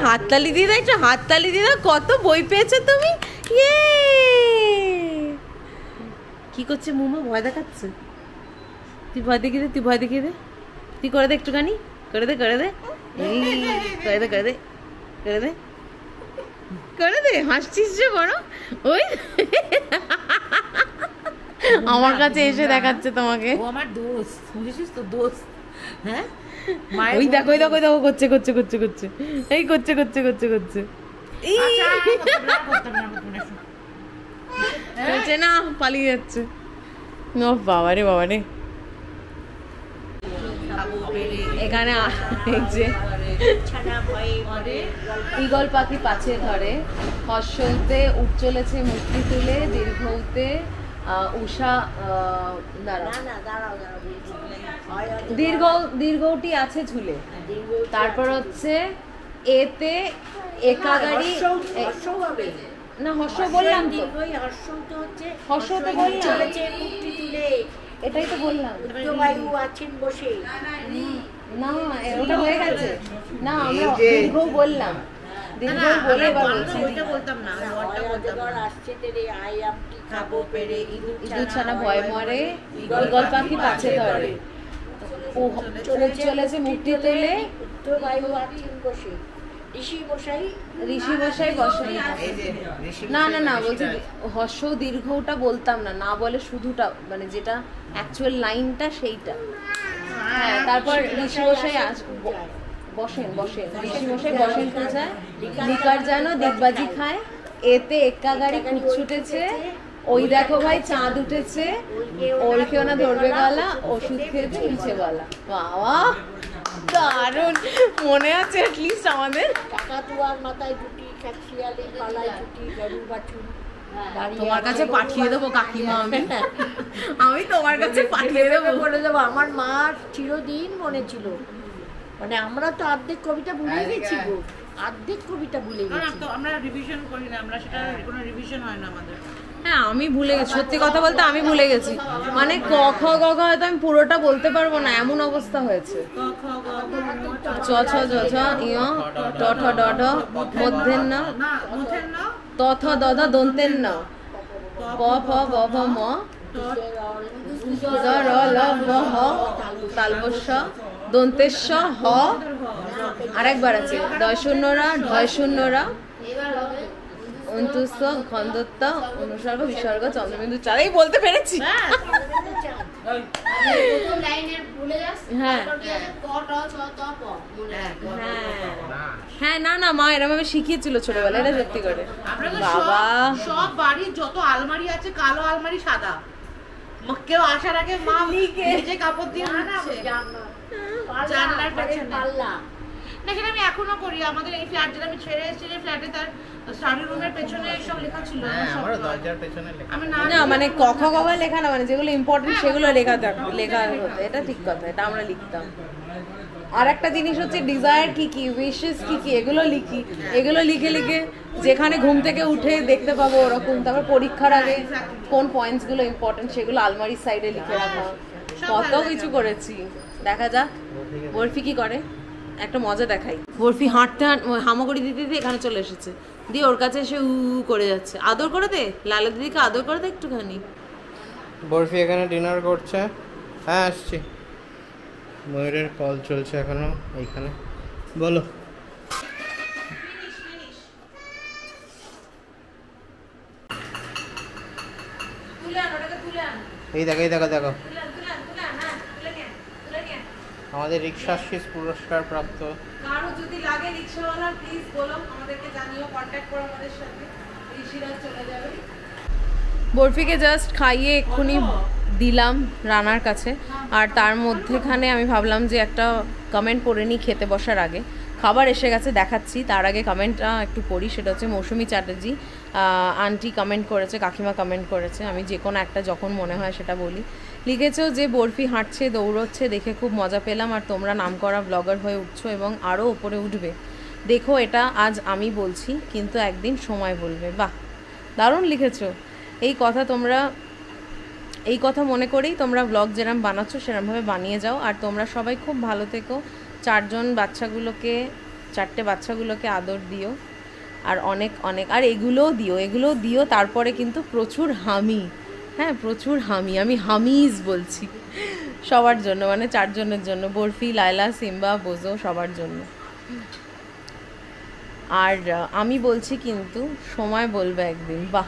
হাততালি দিয়ে দাও, একটু হাততালি দিয়ে দাও, কত বই পেয়েছো তুমি। ইয়ে কি করছে মুমা, ভয় দেখাচ্ছে? তুই ভয় দেখিয়ে দে, তুই ভয় দেখিয়ে দে, তুই করে দে একটুখানি, করে দে করে দে, এই করে দে করে দে করে দে করে দে, হাসছিস যে বড়, ওই আমার কাছে এসে দেখাচ্ছে তোমাকে, ও আমার দোস্ত, বুঝেছিস তো, দোস্ত। হ্যাঁ ওই দেখো ওই দেখো দেখো করছে করছে করছে করছে এই করছে করছে করছে করছে চলছে না, পালিয়ে যাচ্ছে। ও বাবারে বাবারে, এখানে এই যে ঈগল পাখি পাছে ধরে, হর্ষতে উঠ চলেছে মূর্তি তুলে, দীর্ঘতে উষা দীর্ঘটি আছে ঝুলে, তারপর হচ্ছে এতে একাগাড়ি না, হর্ষ বললাম তো, হর্ষ তো বললাম, এটাই তো বললাম না, ওটা হয়ে গেছে না, আমরা দীর্ঘ বললাম, দীর্ঘ বলে বলতাম না, ইঁদুর ছানা ভয় মরে, ঈগল পাখি পাছে ধরে, চলেছে মুক্তি তোলে, ঋষি মশাই বসে। না না না বলছি হর্ষ দীর্ঘটা বলতাম না, না বলে শুধুটা, মানে যেটা অ্যাকচুয়াল লাইনটা সেইটা। হ্যাঁ তারপর ঋষি মশাই বসেন বসেন, ঋষি মশাই বসেন কোথায়, লিকার যেন দিগবাজি খায়, এতে একা গাড়ি খুব ছুটেছে, ওই দেখো ভাই চাঁদ উঠেছে, ওলকেও না ধরবে গলা, ওষুধ খেয়েছে পিছে বলা। বাবা দারুণ, মনে আছে অ্যাটলিস্ট আমাদের। তোমার কাছে পাঠিয়ে দেবো কাকিমা, আমি তোমার কাছে পাঠিয়ে দেবো, বলে দেবো। আমার মার চিরদিন মনে ছিল, মানে আমরা তো অর্ধেক কবিতা ভুলে গেছি গো, অর্ধেক কবিতা ভুলে গেছি। আমরা রিভিশন করি না, আমরা সেটা কোনো রিভিশন হয় না আমাদের। হ্যাঁ আমি ভুলে গেছি, সত্যি কথা বলতে আমি ভুলে গেছি, মানে ক খ গ ঘ হয়তো আমি পুরোটা বলতে পারবো না, এমন অবস্থা হয়েছে। চ ছ জ ছ ইয় ট ঠ ড ঢ মধ্যের ন, ত থ দ ধ দন্তের ন, প ফ ব ভ ম, দ র ল ভ হ তালবস্য দন্তেশ্ব হ, আরেকবার আছে দয় শূন্যরা ঢয় শূন্যরা, অন্তুস্ত খন্দত্ব অনুসর্গ বিসর্গ চন্দ্রবিন্দু চাঁদ, এই বলতে পেরেছি। হ্যাঁ হ্যাঁ না না মা এরকম ভাবে শিখিয়েছিল ছোটবেলায়, এটা সত্যি করে। বাবা সব বাড়ির যত আলমারি আছে, কালো আলমারি সাদা, কেউ আসার আগে মা নিজে কাপড় দিয়ে জানলার পেছনে পাল্লা। না সেটা আমি এখনো করি, আমাদের এই ফ্ল্যাট যেটা আমি ছেড়ে এসেছি, এই ফ্ল্যাটে তার স্টাডি রুমের পেছনে সব লেখা ছিল, দরজার পেছনে আমি না মানে ক খ গ ঘ লেখা না, মানে যেগুলো ইম্পর্টেন্ট সেগুলো লেখা হতো, এটা ঠিক কথা, এটা আমরা লিখতাম। আর একটা জিনিস হচ্ছে ডিজায়ার কি কি, উইশেস কি কি, এগুলো লিখি। এগুলো লিখে লিখে যেখানে ঘুম থেকে উঠে দেখতে পাবো ওরকম। তারপর পরীক্ষার আগে কোন পয়েন্টসগুলো ইম্পর্টেন্ট সেগুলো আলমারির সাইডে লিখে রাখা। কত কিছু করেছি, দেখা যাক। বরফি কি করে একটা মজা দেখাই। বরফি হাঁটতে হামাগুড়ি দিতে দিতে এখানে চলে এসেছে, দিয়ে ওর কাছে এসে করে যাচ্ছে। আদর করে দে, লালা দিদিকে আদর করে দে একটুখানি। বরফি এখানে ডিনার করছে। হ্যাঁ আসছি। ময়ূরের কল চলছে এখনো এইখানে। বলো। এই দেখো এই দেখো দেখো আমাদের রিক্সা শীষ পুরস্কার প্রাপ্ত। কারো যদি লাগে রিকশাওয়ালা প্লিজ বলো, আমাদেরকে জানিও, কন্ট্যাক্ট করো আমাদের সাথে, ঋষিরাজ চলে যাবে। বরফিকে জাস্ট খাইয়ে এক্ষুনি দিলাম রানার কাছে। আর তার মধ্যেখানে আমি ভাবলাম যে একটা কমেন্ট পড়ে নিই খেতে বসার আগে। খাবার এসে গেছে, দেখাচ্ছি। তার আগে কমেন্টটা একটু পড়ি। সেটা হচ্ছে মৌসুমি চ্যাটার্জি আন্টি কমেন্ট করেছে, কাকিমা কমেন্ট করেছে। আমি যে কোনো একটা যখন মনে হয় সেটা বলি। লিখেছো যে বরফি হাঁটছে দৌড়চ্ছে দেখে খুব মজা পেলাম, আর তোমরা নামকরা ব্লগার হয়ে উঠছো এবং আরও ওপরে উঠবে। দেখো এটা আজ আমি বলছি, কিন্তু একদিন সময় বলবে। বাহ, দারুণ লিখেছো। এই কথা মনে করেই তোমরা ব্লগ যেরকম বানাচ্ছ সেরকমভাবে বানিয়ে যাও। আর তোমরা সবাই খুব ভালো থেকো। 4টে বাচ্চাগুলোকে আদর দিও, আর অনেক অনেক আর এগুলোও দিও। তারপরে কিন্তু প্রচুর হামি, হ্যাঁ প্রচুর হামি, আমি হামিজ বলছি সবার জন্য, মানে 4 জনের জন্য, বরফি, লায়লা, সিম্বা, বোজো, সবার জন্য। আর আমি বলছি কিন্তু সময় বলবে একদিন। বাহ,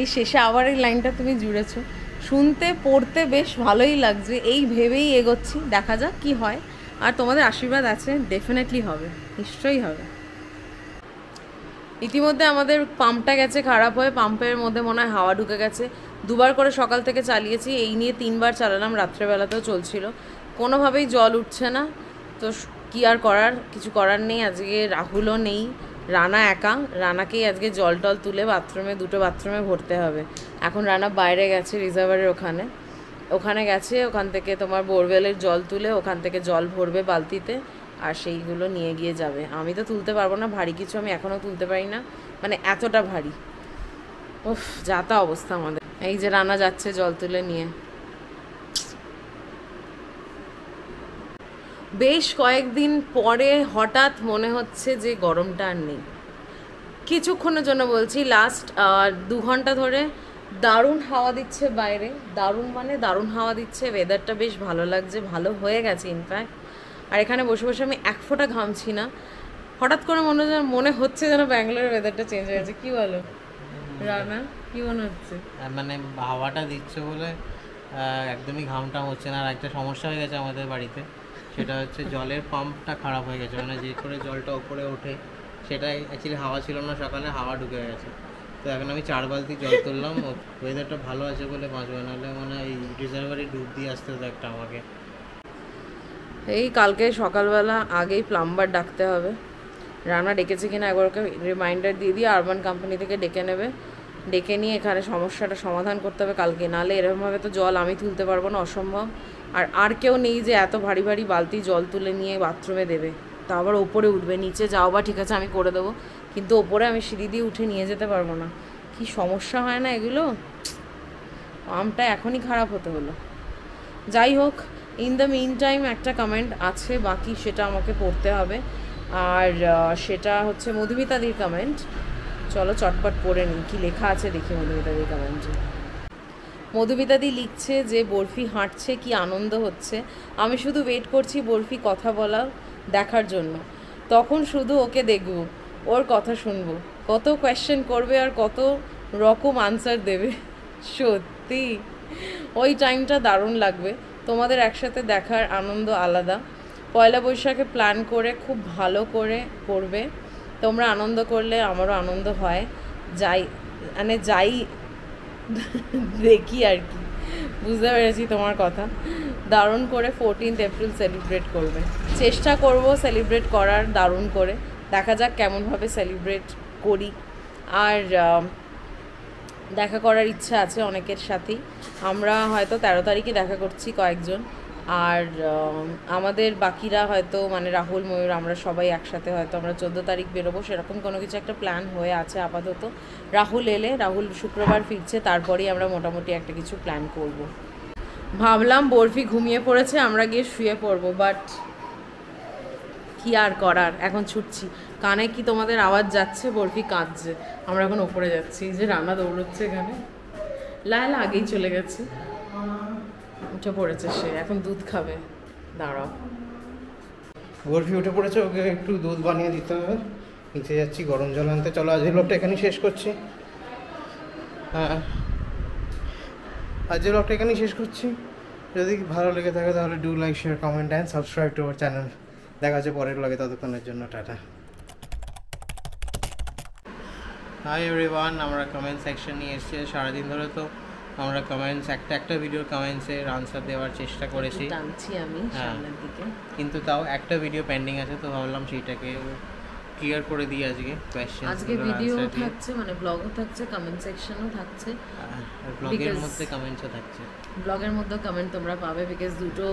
এই শেষে আবার এই লাইনটা তুমি জুড়েছো। শুনতে পড়তে বেশ ভালোই লাগছে, এই ভেবেই এগোচ্ছি, দেখা যাক কি হয়। আর তোমাদের আশীর্বাদ আছে, ডেফিনেটলি হবে, নিশ্চয়ই হবে। ইতিমধ্যে আমাদের পাম্পটা গেছে খারাপ হয়ে, পাম্পের মধ্যে মনে হয় হাওয়া ঢুকে গেছে। 2বার করে সকাল থেকে চালিয়েছি, এই নিয়ে 3বার চালালাম, রাত্রেবেলাতেও চলছিল, কোনোভাবেই জল উঠছে না। তো কি আর করার, কিছু করার নেই। আজকে রাহুলও নেই, রানা একা, রানাকেই আজকে জল টল তুলে বাথরুমে, 2টো বাথরুমে ভরতে হবে। এখন রানা বাইরে গেছে রিজার্ভারের ওখানে গেছে, ওখান থেকে তোমার বোরওয়েলের জল তুলে ওখান থেকে জল ভরবে বালতিতে, আর সেইগুলো নিয়ে গিয়ে যাবে। আমি তো তুলতে পারবো না, ভারী কিছু আমি এখনও তুলতে পারি না, মানে এতটা ভারী। উফ, যা তা অবস্থা আমাদের। এই যে রানা যাচ্ছে জল তুলে নিয়ে। বেশ কয়েকদিন পরে হঠাৎ মনে হচ্ছে যে গরমটা আর নেই। কিছুক্ষণের জন্য বলছি, লাস্ট 2 ঘন্টা ধরে দারুণ হাওয়া দিচ্ছে বাইরে, দারুণ হাওয়া দিচ্ছে, ওয়েদারটা বেশ ভালো লাগছে, ভালো হয়ে গেছে ইনফ্যাক্ট। আর এখানে বসে বসে আমি এক ফোঁটা ঘামছি না। হঠাৎ করে মনে হচ্ছে যেন ব্যাঙ্গালোরের ওয়েদারটা চেঞ্জ হয়ে গেছে। কি বলো রানা, কি মনে হচ্ছে? মানে হাওয়াটা দিচ্ছে বলে একদমই ঘামটাম হচ্ছে না। আর একটা সমস্যা হয়ে গেছে আমাদের বাড়িতে, সেটা হচ্ছে জলের পাম্পটা খারাপ হয়ে গেছে। মানে যে করে জলটা উপরে ওঠে সেটা অ্যাকচুয়ালি হাওয়া ছিল না, সকালে হাওয়া ঢুকে গেছে। তো এখন আমি 4 বালতি জল তুললাম, ওয়েদারটা ভালো আছে বলে বাঁচবে, নাহলে মানে এই রিজার্ভারে ডুব দিয়ে আসতে হতো একটা আমাকে। এই কালকে সকালবেলা আগেই প্লাম্বার ডাকতে হবে। রানা ডেকেছে কিনা একবার ওকে রিমাইন্ডার দিয়ে দিয়ে আরবান কোম্পানি থেকে ডেকে নেবে, ডেকে নিয়ে এখানে সমস্যাটা সমাধান করতে হবে কালকে। নাহলে এরকমভাবে তো জল আমি তুলতে পারবো না, অসম্ভব। আর কেউ নেই যে এত ভারী ভারী বালতি জল তুলে নিয়ে বাথরুমে দেবে, তা আবার ওপরে উঠবে। নিচে যাও বা ঠিক আছে আমি করে দেবো, কিন্তু ওপরে আমি সিঁড়ি দিয়ে উঠে নিয়ে যেতে পারবো না। কি সমস্যা হয় না এগুলো, পাম্পটা এখনই খারাপ হতে হলো। যাই হোক, ইন দ্য মিন টাইম একটা কমেন্ট আছে বাকি, সেটা আমাকে পড়তে হবে। আর সেটা হচ্ছে মধুমিতাদির কমেন্ট। চলো চটপট পড়ে নিই, কী লেখা আছে দেখি মধুমিতাদির কমেন্টে। মধুমিতাদি লিখছে যে বরফি হাঁটছে, কি আনন্দ হচ্ছে। আমি শুধু ওয়েট করছি বরফি কথা বলা দেখার জন্য, তখন শুধু ওকে দেখব, ওর কথা শুনবো, কত কোয়েশ্চেন করবে আর কত রকম আনসার দেবে। সত্যি ওই টাইমটা দারুণ লাগবে, তোমাদের একসাথে দেখার আনন্দ আলাদা। পয়লা বৈশাখে প্ল্যান করে খুব ভালো করে করবে, তোমরা আনন্দ করলে আমারও আনন্দ হয়। যাই দেখি আর কি, বুঝতে পেরেছি তোমার কথা। দারুণ করে 14 এপ্রিল সেলিব্রেট করবে, চেষ্টা করব সেলিব্রেট করার দারুণ করে, দেখা যাক কেমনভাবে সেলিব্রেট করি। আর দেখা করার ইচ্ছা আছে অনেকের সাথেই। আমরা হয়তো 13 তারিখে দেখা করছি কয়েকজন, আর আমাদের বাকিরা হয়তো মানে রাহুল, ময়ূর, আমরা সবাই একসাথে হয়তো আমরা 14 তারিখ বেরোবো, সেরকম কোনো কিছু একটা প্ল্যান হয়ে আছে আপাতত। রাহুল এলে, রাহুল শুক্রবার ফিরছে, তারপরেই আমরা মোটামুটি একটা কিছু প্ল্যান করব। ভাবলাম বরফি ঘুমিয়ে পড়েছে, আমরা গিয়ে শুয়ে পড়বো, বাট কি আর করার, এখন ছুটছি। কানে কি তোমাদের আওয়াজ যাচ্ছে? বরফি কাঁদছে। আমরা এখন ওপরে যাচ্ছি, যে রান্না দৌড়চ্ছে এখানে। লায়লা আগেই চলে গেছে, উঠে পড়েছে সে, এখন দুধ খাবে। দাঁড়াও, বরফি উঠে পড়েছে, ওকে একটু দুধ বানিয়ে দিতে হবে। নিচে যাচ্ছি গরম জল আনতে। চলো আজ ব্লগটা এখানেই শেষ করছি। হ্যাঁ, আজকের ব্লগটা এখানেই শেষ করছি। যদি ভালো লেগে থাকে তাহলে do like, share, comment and subscribe to our channel. দেখা যাচ্ছে পরের ব্লগে, ততক্ষণের জন্য টাটা। হাই এভরিওয়ান, আমরা কমেন্ট সেকশন নিয়ে এসেছি। সারাদিন ধরে তো আমরা কমেন্টস একটা ভিডিওর কমেন্টসের আনসার দেওয়ার চেষ্টা করেছি, টানছি আমি সামনের দিকে, কিন্তু তাও একটা ভিডিও পেন্ডিং আছে, তো ভাবলাম সেইটাকে ক্লিয়ার করে দিই আজকে। আজকে ভিডিও থাকছে, মানে ব্লগও থাকছে, কমেন্ট সেকশনও থাকছে, ব্লগের মধ্যে কমেন্টসও থাকছে। ব্লগের মধ্যে কমেন্ট তোমরা পাবে, বিকজ দুটো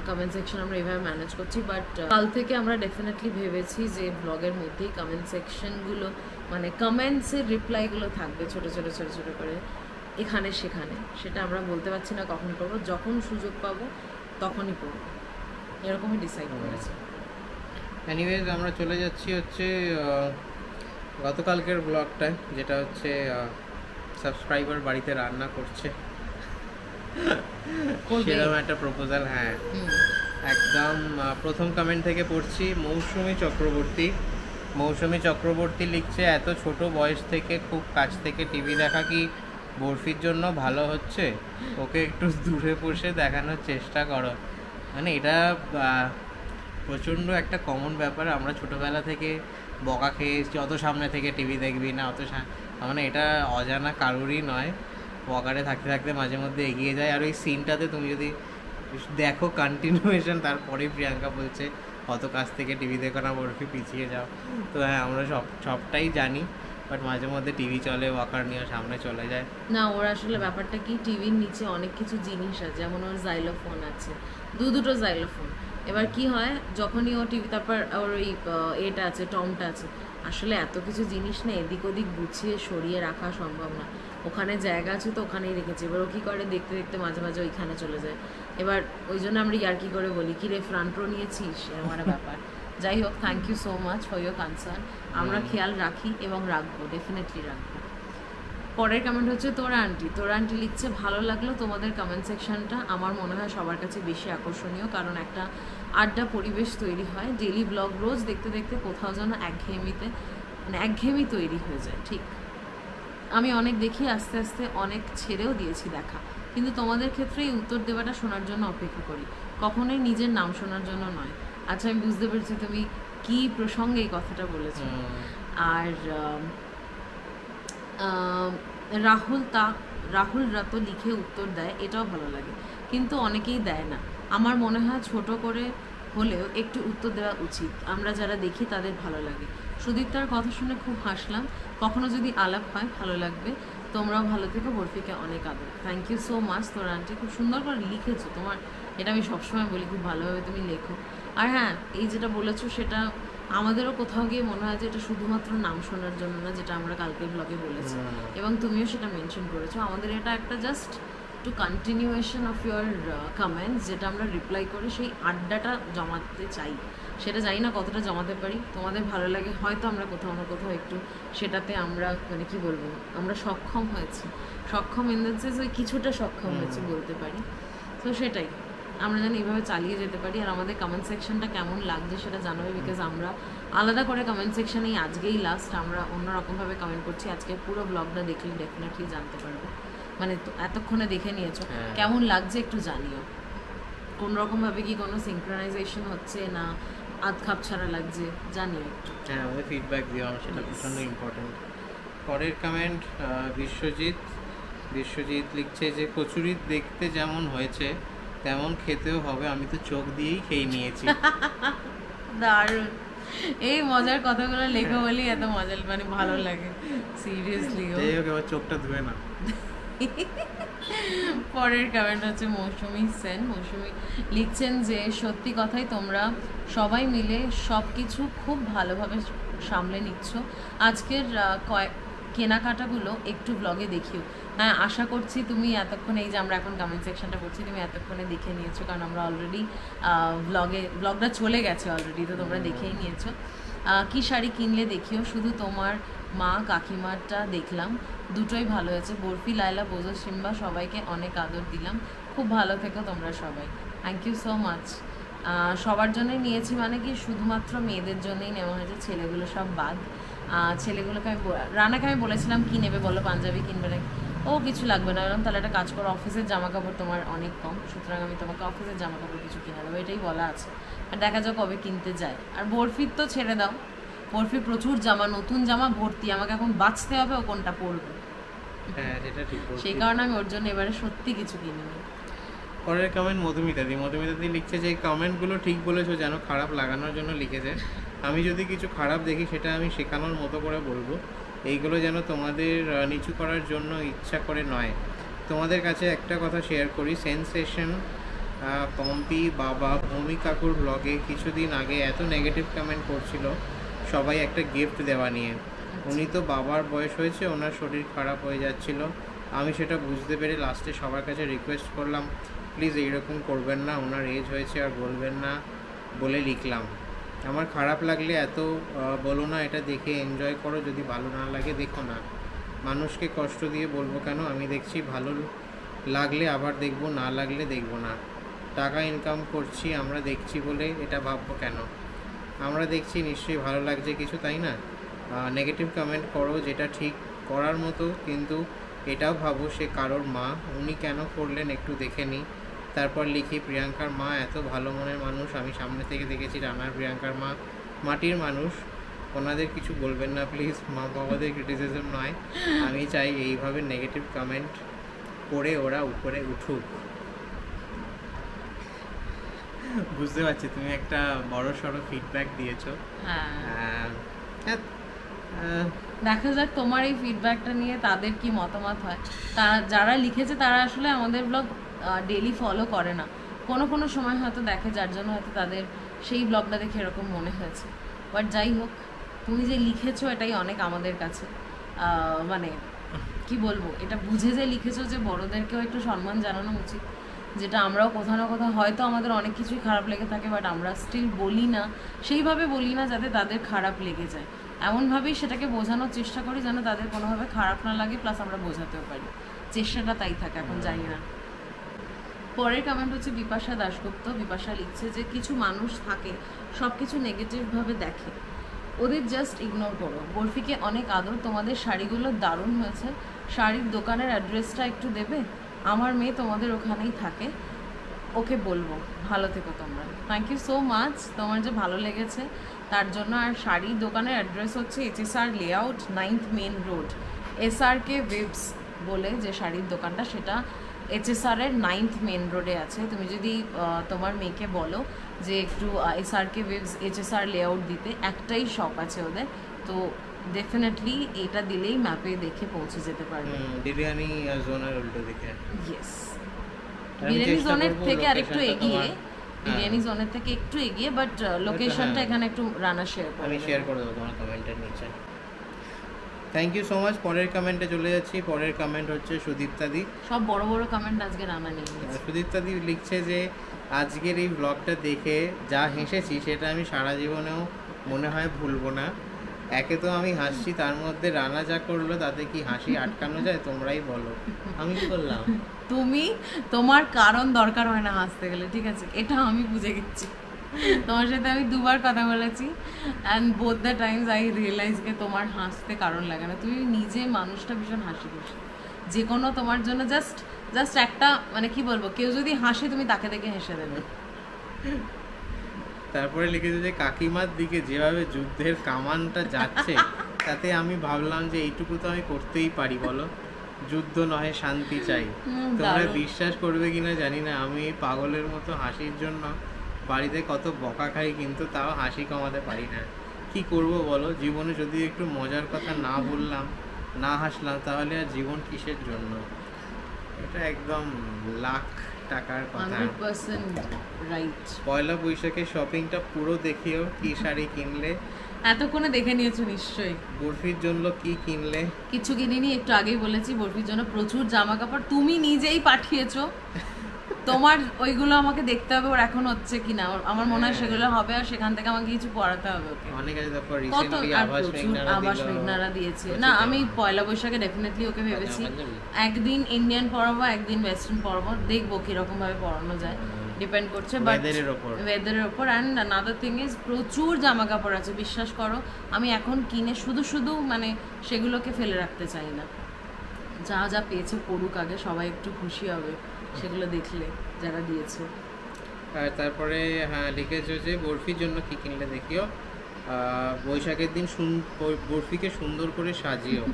কমেন্ট সেকশন আমরা এইভাবে ম্যানেজ করছি। বাট কাল থেকে আমরা ডেফিনেটলি ভেবেছি যে ব্লগের মধ্যেই কমেন্ট সেকশনগুলো, মানে কমেন্টসের রিপ্লাইগুলো থাকবে ছোট ছোট ছোট ছোট করে এখানে সেখানে। সেটা আমরা বলতে পারছি না কখন করবো, যখন সুযোগ পাবো তখনই করবো, এরকমই ডিসাইড করেছি। এনিওয়েজ, আমরা চলে যাচ্ছি হচ্ছে গতকালকের ব্লগটায়, যেটা হচ্ছে সাবস্ক্রাইবার বাড়িতে রান্না করছে, সেরকম একটা প্রপোজাল। হ্যাঁ, একদম প্রথম কমেন্ট থেকে পড়ছি। মৌসুমী চক্রবর্তী লিখছে, এত ছোট বয়স থেকে খুব কাছ থেকে টিভি দেখা কি বরফির জন্য ভালো হচ্ছে? ওকে একটু দূরে বসে দেখানোর চেষ্টা করো। মানে এটা প্রচণ্ড একটা কমন ব্যাপার। আমরা ছোটোবেলা থেকে বকা খেয়ে এসেছি, অত সামনে থেকে টিভি দেখবি না, মানে এটা অজানা কারোরই নয়। বকারে থাকতে থাকতে মাঝে মধ্যে এগিয়ে যায়। আর ওই সিনটাতে তুমি যদি দেখো কন্টিনিউয়েশন, তারপরে প্রিয়াঙ্কা বলছে অত কাছ থেকে টিভি দেখো না বরফি, পিছিয়ে যাও। তো হ্যাঁ, আমরা সবটাই জানি, বাট মাঝে মধ্যে টিভি চলে, ওয়াকার নিয়ে সামনে চলে যায়। না, ওর আসলে ব্যাপারটা কি, টিভির নিচে অনেক কিছু জিনিস আছে, যেমন ওর জাইলোফোন আছে, দুটো জাইলোফোন। এবার কি হয়, যখনই ও টিভি, তারপর ওর ওই এটা আছে, টমটা আছে, আসলে এত কিছু জিনিস না এদিক ওদিক গুছিয়ে সরিয়ে রাখা সম্ভব না। ওখানে জায়গা আছে তো ওখানেই রেখেছি। এবার ও কী করে, দেখতে দেখতে মাঝে মাঝে ওইখানে চলে যায়। এবার ওই জন্য আমরা ইয়ার্কি করে বলি, কি রে ফ্রন্ট রো নিয়েছিস, এরকম একটা ব্যাপার। যাই হোক, thank you so much for your concern. আমরা খেয়াল রাখি এবং রাখবো, ডেফিনেটলি রাখবো। পরের কমেন্ট হচ্ছে তোরা আন্টি লিখছে, ভালো লাগলো তোমাদের কমেন্ট সেকশনটা। আমার মনে হয় সবার কাছে বেশি আকর্ষণীয়, কারণ একটা আড্ডা পরিবেশ তৈরি হয়। ডেলি ব্লগ রোজ দেখতে দেখতে কোথাও যেন একঘেয়েমি তৈরি হয়ে যায়। ঠিক, আমি অনেক দেখি, আস্তে আস্তে অনেক ছেড়েও দিয়েছি দেখা, কিন্তু তোমাদের ক্ষেত্রে এই উত্তর দেওয়াটা শোনার জন্য অপেক্ষা করি, কখনোই নিজের নাম শোনার জন্য নয়। আচ্ছা, আমি বুঝতে পেরেছি তুমি কি প্রসঙ্গে এই কথাটা বলেছো। আর রাহুলরা তো লিখে উত্তর দেয়, এটাও ভালো লাগে, কিন্তু অনেকেই দেয় না। আমার মনে হয় ছোট করে হলেও একটু উত্তর দেওয়া উচিত, আমরা যারা দেখি তাদের ভালো লাগে। সুদীপ্তার কথা শুনে খুব হাসলাম, কখনো যদি আলাপ হয় ভালো লাগবে। তোমরাও ভালো থেকো, বরফিকে অনেক আদর। থ্যাংক ইউ সো মাচ তোর আন্টি, খুব সুন্দর করে লিখেছো। তোমার এটা আমি সবসময় বলি, খুব ভালোভাবে তুমি লেখো। আর হ্যাঁ, এই যেটা বলেছো সেটা আমাদেরও কোথাও গিয়ে মনে হয় যে এটা শুধুমাত্র নাম শোনার জন্য না, যেটা আমরা কালকে ব্লগে বলেছি এবং তুমিও সেটা মেনশন করেছো। আমাদের এটা একটা just to continuation of your comments, যেটা আমরা রিপ্লাই করে সেই আড্ডাটা জমাতে চাই। সেটা জানি না কতটা জমাতে পারি, তোমাদের ভালো লাগে হয়তো। আমরা কোথাও না কোথাও একটু সেটাতে আমরা মানে কি বলবো, আমরা সক্ষম হয়েছি, সক্ষম ইন দ্য সেন্স ওই কিছুটা সক্ষম হয়েছি বলতে পারি। তো সেটাই আমরা যেন এইভাবে চালিয়ে যেতে পারি। আর আমাদের কমেন্ট সেকশনটা কেমন লাগছে সেটা জানাবে, বিকজ আমরা আলাদা করে কমেন্ট সেকশনেই আজকেই লাস্ট, আমরা অন্যরকমভাবে কমেন্ট করছি। আজকে পুরো ব্লগটা দেখলে ডেফিনেটলি জানতে পারবে, মানে এতক্ষণে দেখে নিয়েছো, কেমন লাগছে একটু জানিও। কোন রকমভাবে কি কোনো সিঙ্ক্রোনাইজেশন হচ্ছে না আধ খাপ ছাড়া লাগছে জানিও একটু। হ্যাঁ, আমাদের ফিডব্যাক দিও, আমার সেটা ভীষণ ইম্পর্টেন্ট। পরের কমেন্ট বিশ্বজিৎ লিখছে যে, কচুরি দেখতে যেমন হয়েছে তেমন খেতেও হবে, আমি তো চোখ দিয়েই খেয়ে নিয়েছি। দারুণ, এই মজার কথাগুলো লেখো বলি এত মজা, মানে ভালো লাগে সিরিয়াসলি। চোখটা ধুয়ে না। পরের কমেন্ট হচ্ছে মৌসুমি সেন। মৌসুমি লিখছেন যে সত্যি কথাই তোমরা সবাই মিলে সব কিছু খুব ভালোভাবে সামলে নিচ্ছ। আজকের কেনাকাটাগুলো একটু ব্লগে দেখিও। হ্যাঁ, আশা করছি তুমি এতক্ষণে, এই যে আমরা এখন কমেন্ট সেকশনটা করছি, তুমি এতক্ষণে দেখে নিয়েছো, কারণ আমরা অলরেডি ব্লগটা চলে গেছে অলরেডি, তো তোমরা দেখেই নিয়েছো। কী শাড়ি কিনলে দেখিও, শুধু তোমার মা কাকিমারটা দেখলাম, দুটোই ভালো হয়েছে। বরফি, লায়লা, বোঝো, সিম্বা সবাইকে অনেক আদর দিলাম, খুব ভালো থেকো তোমরা সবাই। Thank you so much. সবার জন্যই নিয়েছি, মানে কি শুধুমাত্র মেয়েদের জন্যই নেওয়া হয়েছে, ছেলেগুলো সব বাদ। ছেলেগুলোকে রানাকে আমি বলেছিলাম কি নেবে বলো, পাঞ্জাবি কিনবে নাকি, ও কিছু লাগবে না। এরকম তাহলে একটা কাজ করো, অফিসের জামা কাপড় তোমার অনেক কম, সুতরাং আমি তোমাকে অফিসের জামা কাপড় কিছু কিনে দেবো, এটাই বলা আছে। আর দেখা যাক কবে কিনতে যায়। আর বরফির তো ছেড়ে দাও, বরফির প্রচুর জামা, নতুন জামা ভর্তি, আমাকে এখন বাঁচতে হবে ও কোনটা পরবে। হ্যাঁ, যেটা ঠিক। সেই কারণে আমি ওর জন্য এবারে সত্যি কিছু কিনিনি। পরের কমেন্ট মধুমিতাদি লিখছে যে কমেন্টগুলো ঠিক বলেছো, যেন খারাপ লাগানোর জন্য লিখেছে। আমি যদি কিছু খারাপ দেখি সেটা আমি শেখানোর মতো করে বলবো, এইগুলো যেন তোমাদের নিচু করার জন্য ইচ্ছা করে নয়। তোমাদের কাছে একটা কথা শেয়ার করি, সেন্সেশন পম্পি বাবা ভূমি কাকুর ব্লগে কিছুদিন আগে এত নেগেটিভ কমেন্ট করছিল সবাই একটা গিফট দেওয়া নিয়ে। উনি তো বাবার বয়স হয়েছে, ওনার শরীর খারাপ হয়ে যাচ্ছিল, আমি সেটা বুঝতে পেরে লাস্টে সবার কাছে রিকোয়েস্ট করলাম প্লিজ এইরকম করবেন না, ওনার এজ হয়েছে আর বলবেন না বলে লিখলাম। আমার খারাপ লাগলে এত বলো না, এটা দেখে এনজয় করো, যদি ভালো না লাগে দেখো না, মানুষকে কষ্ট দিয়ে বলবো কেন? আমি দেখছি ভালো লাগলে আবার দেখবো, না লাগলে দেখবো না। টাকা ইনকাম করছি আমরা দেখছি বলে এটা ভাববো কেন? আমরা দেখছি নিশ্চয়ই ভালো লাগছে কিছু, তাই না? নেগেটিভ কমেন্ট করো যেটা ঠিক করার মতো, কিন্তু এটাও ভাবো সে কারোর মা, উনি কেন করলেন একটু দেখে নিই। তারপর লিখি প্রিয়াঙ্কার মা এত ভালো মনের মানুষ, আমি সামনে থেকে দেখেছি। রানার প্রিয়াঙ্কার মা মাটির মানুষ, ওনাদের কিছু বলবেন না প্লিজ, মা বাবাদের ক্রিটিসিজম নয়। আমি চাই এইভাবে নেগেটিভ কমেন্ট করে ওরা উপরে উঠুক। বুঝতে পারছি তুমি একটা বড় সড়ো ফিডব্যাক দিয়েছো। হ্যাঁ, দেখা যাক তোমার এই ফিডব্যাকটা নিয়ে তাদের কি মতামত হয়। তারা যারা লিখেছে তারা আসলে আমাদের ব্লগ ডেলি ফলো করে না, কোনো সময় হয়তো দেখে, যার জন্য হয়তো তাদের সেই ব্লগটা দেখে এরকম মনে হয়েছে। বাট যাই হোক, তুমি যে লিখেছো এটাই অনেক আমাদের কাছে, মানে কি বলবো, এটা বুঝে যে লিখেছো যে বড়োদেরকেও একটু সম্মান জানানো উচিত, যেটা আমরাও কোথাও না কোথাও হয়তো আমাদের অনেক কিছুই খারাপ লেগে থাকে, বাট আমরা স্টিল বলি না, সেইভাবে বলি না যাতে তাদের খারাপ লেগে যায়। এমনভাবেই সেটাকে বোঝানোর চেষ্টা করি যেন তাদের কোনোভাবে খারাপ না লাগে, প্লাস আমরা বোঝাতেও পারি, চেষ্টাটা তাই থাকে। এখন জানি না। পরের কমেন্ট হচ্ছে বিপাশা দাশগুপ্ত। বিপাশা লিখছে যে কিছু মানুষ থাকে সব কিছু নেগেটিভভাবে দেখে, ওদের জাস্ট ইগনোর করো। বরফিকে অনেক আদর, তোমাদের শাড়িগুলো দারুণ হয়েছে। শাড়ির দোকানের অ্যাড্রেসটা একটু দেবে? আমার মেয়ে তোমাদের ওখানেই থাকে, ওকে বলবো। ভালো থেকো তোমরা। থ্যাংক ইউ সো মাচ, তোমার যে ভালো লেগেছে তার জন্য। আর শাড়ির দোকানের অ্যাড্রেস হচ্ছে HSR layout 9th main road, SRK weaves বলে যে শাড়ির দোকানটা, সেটা HSR এর 9th মেন রোডে আছে। তুমি যদি তোমার মেয়েকে বলো যে একটু SRK ওয়েবস HSR লেআউট দিতে, একটাই শপ আছে ওদের, তো ডেফিনেটলি এটা দিলেই ম্যাপে দেখে পৌঁছে যেতে পারবে। বিরিয়ানি জোনের উল্টো দিকে। ইয়েস, বিরিয়ানি জোনের থেকে আরেকটু এগিয়ে, বিরিয়ানি জোনের থেকে একটু এগিয়ে, বাট লোকেশনটা এখানে একটু রানা শেয়ার করে, আমি শেয়ার করে দেবো তোমার কমেন্টের নিচে। Thank you so much. পরের কমেন্টে চলে যাচ্ছি। পরের কমেন্ট হচ্ছে সুদীপ্তাদি। সব বড় বড় কমেন্ট আজকে রানা নিয়ে নিয়েছে। সুদীপ্তাদি লিখছে যে আজকের এই ব্লগটা দেখে যা হেসেছি সেটা আমি সারা জীবনেও মনে হয় ভুলবো না। একে তো আমি হাসছি, তার মধ্যে রানা যা করলো তাতে কি হাসি আটকানো যায়? তোমরাই বলো, আমি কি করলাম? তুমি, তোমার কারণ দরকার হয় না হাসতে গেলে, ঠিক আছে? এটা আমি বুঝে গেছি। তোমার সাথে আমি দুবার কথা বলেছি, and both the times I realize যে তোমার হাসতে কারণ লাগে না। তুমি নিজে মানুষটা ভীষণ হাসি খুশি, যে কোনো তোমার জন্য জাস্ট একটা, মানে কি বলবো, কেউ যদি হাসে তুমি তাকে দেখে হেসে দেবে। তারপরে লিখেছে যে কাকিমার দিকে যেভাবে যুদ্ধের কামানটা যাচ্ছে তাতে আমি ভাবলাম যে এইটুকু তো আমি করতেই পারি, বলো? যুদ্ধ নয় শান্তি চাই। তোমরা বিশ্বাস করবে কিনা জানি না, আমি পাগলের মতো হাসির জন্য বাড়িতে কত বকা খাই, কিন্তু তাও হাসি কমাতে পারি না। কি করব বলো? জীবনে যদি একটু মজার কথা না বললাম, না হাসলাম, তাহলে আর জীবন কিসের জন্য? এটা এটা একদম লাখ টাকার কথা। 100% রাইট। পয়লা বৈশাখের শপিংটা পুরো দেখিও, কি শাড়ি কিনলে, এতক্ষণে দেখে নিয়েছো নিশ্চয়ই। বরফির জন্য কি কিনলে। কিছু কিনিনি, একটু আগেই বলেছি বরফির জন্য প্রচুর জামা কাপড় তুমি নিজেই পাঠিয়েছো। তোমার ওইগুলো আমাকে দেখতে হবে ওর এখন হচ্ছে কিনা, আমার মনে হয় সেগুলো হবে, আর সেখান থেকে আমাকে কিছু পড়াতে হবে ওকে। অনেক আছে, তারপর কত রিসেন্টলি আর আভাস প্রচুর আবাস মেঘনারা দিয়েছে। না আমি পয়লা বৈশাখে ডেফিনেটলি ওকে ভেবেছি একদিন ইন্ডিয়ান পরাবো, একদিন ওয়েস্টার্ন পরাবো, দেখবো কিরকম ভাবে পরানো যায়, ডিপেন্ড করছে ওয়েদারের ওপর। অ্যান্ড আনাদার থিং ইজ প্রচুর জামা কাপড় আছে, বিশ্বাস করো। আমি এখন কিনে শুধু মানে সেগুলোকে ফেলে রাখতে চাই না। যা যা পেয়েছে পড়ুক আগে, সবাই একটু খুশি হবে সেগুলো দেখলে যারা দিয়েছে। আর তারপরে হ্যাঁ লিখেছো যে বরফির জন্য কি কিনলে দেখিও, বৈশাখের দিন বরফিকে সুন্দর করে সাজিও,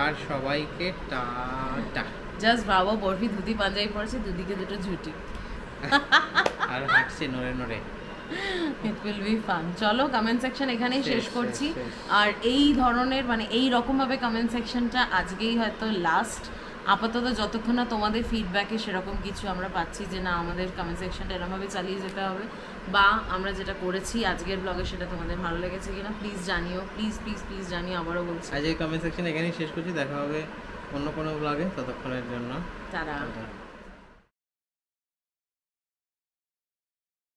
আর সবাইকে টাটা। জাস্ট ভাবো বরফি ধুতি পাঞ্জাবি পরেছে, দুদিকে দুটো ঝুটি, আর হাঁটছে নড়ে নড়ে। It will be fun. চলো কমেন্ট সেকশন এখানেই শেষ করছি। শেষ। আর এই ধরনের মানে এই রকমভাবে কমেন্ট সেকশনটা আজকেই হয়তো লাস্ট, আপাতত যতক্ষণ না তোমাদের ফিডব্যাকে সেরকম কিছু আমরা পাচ্ছি যে না আমাদের কমেন্ট সেকশনটা এরকমভাবে চালিয়ে যেতে হবে, বা আমরা যেটা করেছি আজকের ব্লগে সেটা তোমাদের ভালো লেগেছে কিনা প্লিজ জানিও, প্লিজ প্লিজ প্লিজ জানিও, আবারও বলছি। আজ এই কমেন্ট সেকশন এখানেই শেষ করছি, দেখা হবে অন্য কোনো ব্লগে, ততক্ষণের জন্য তারা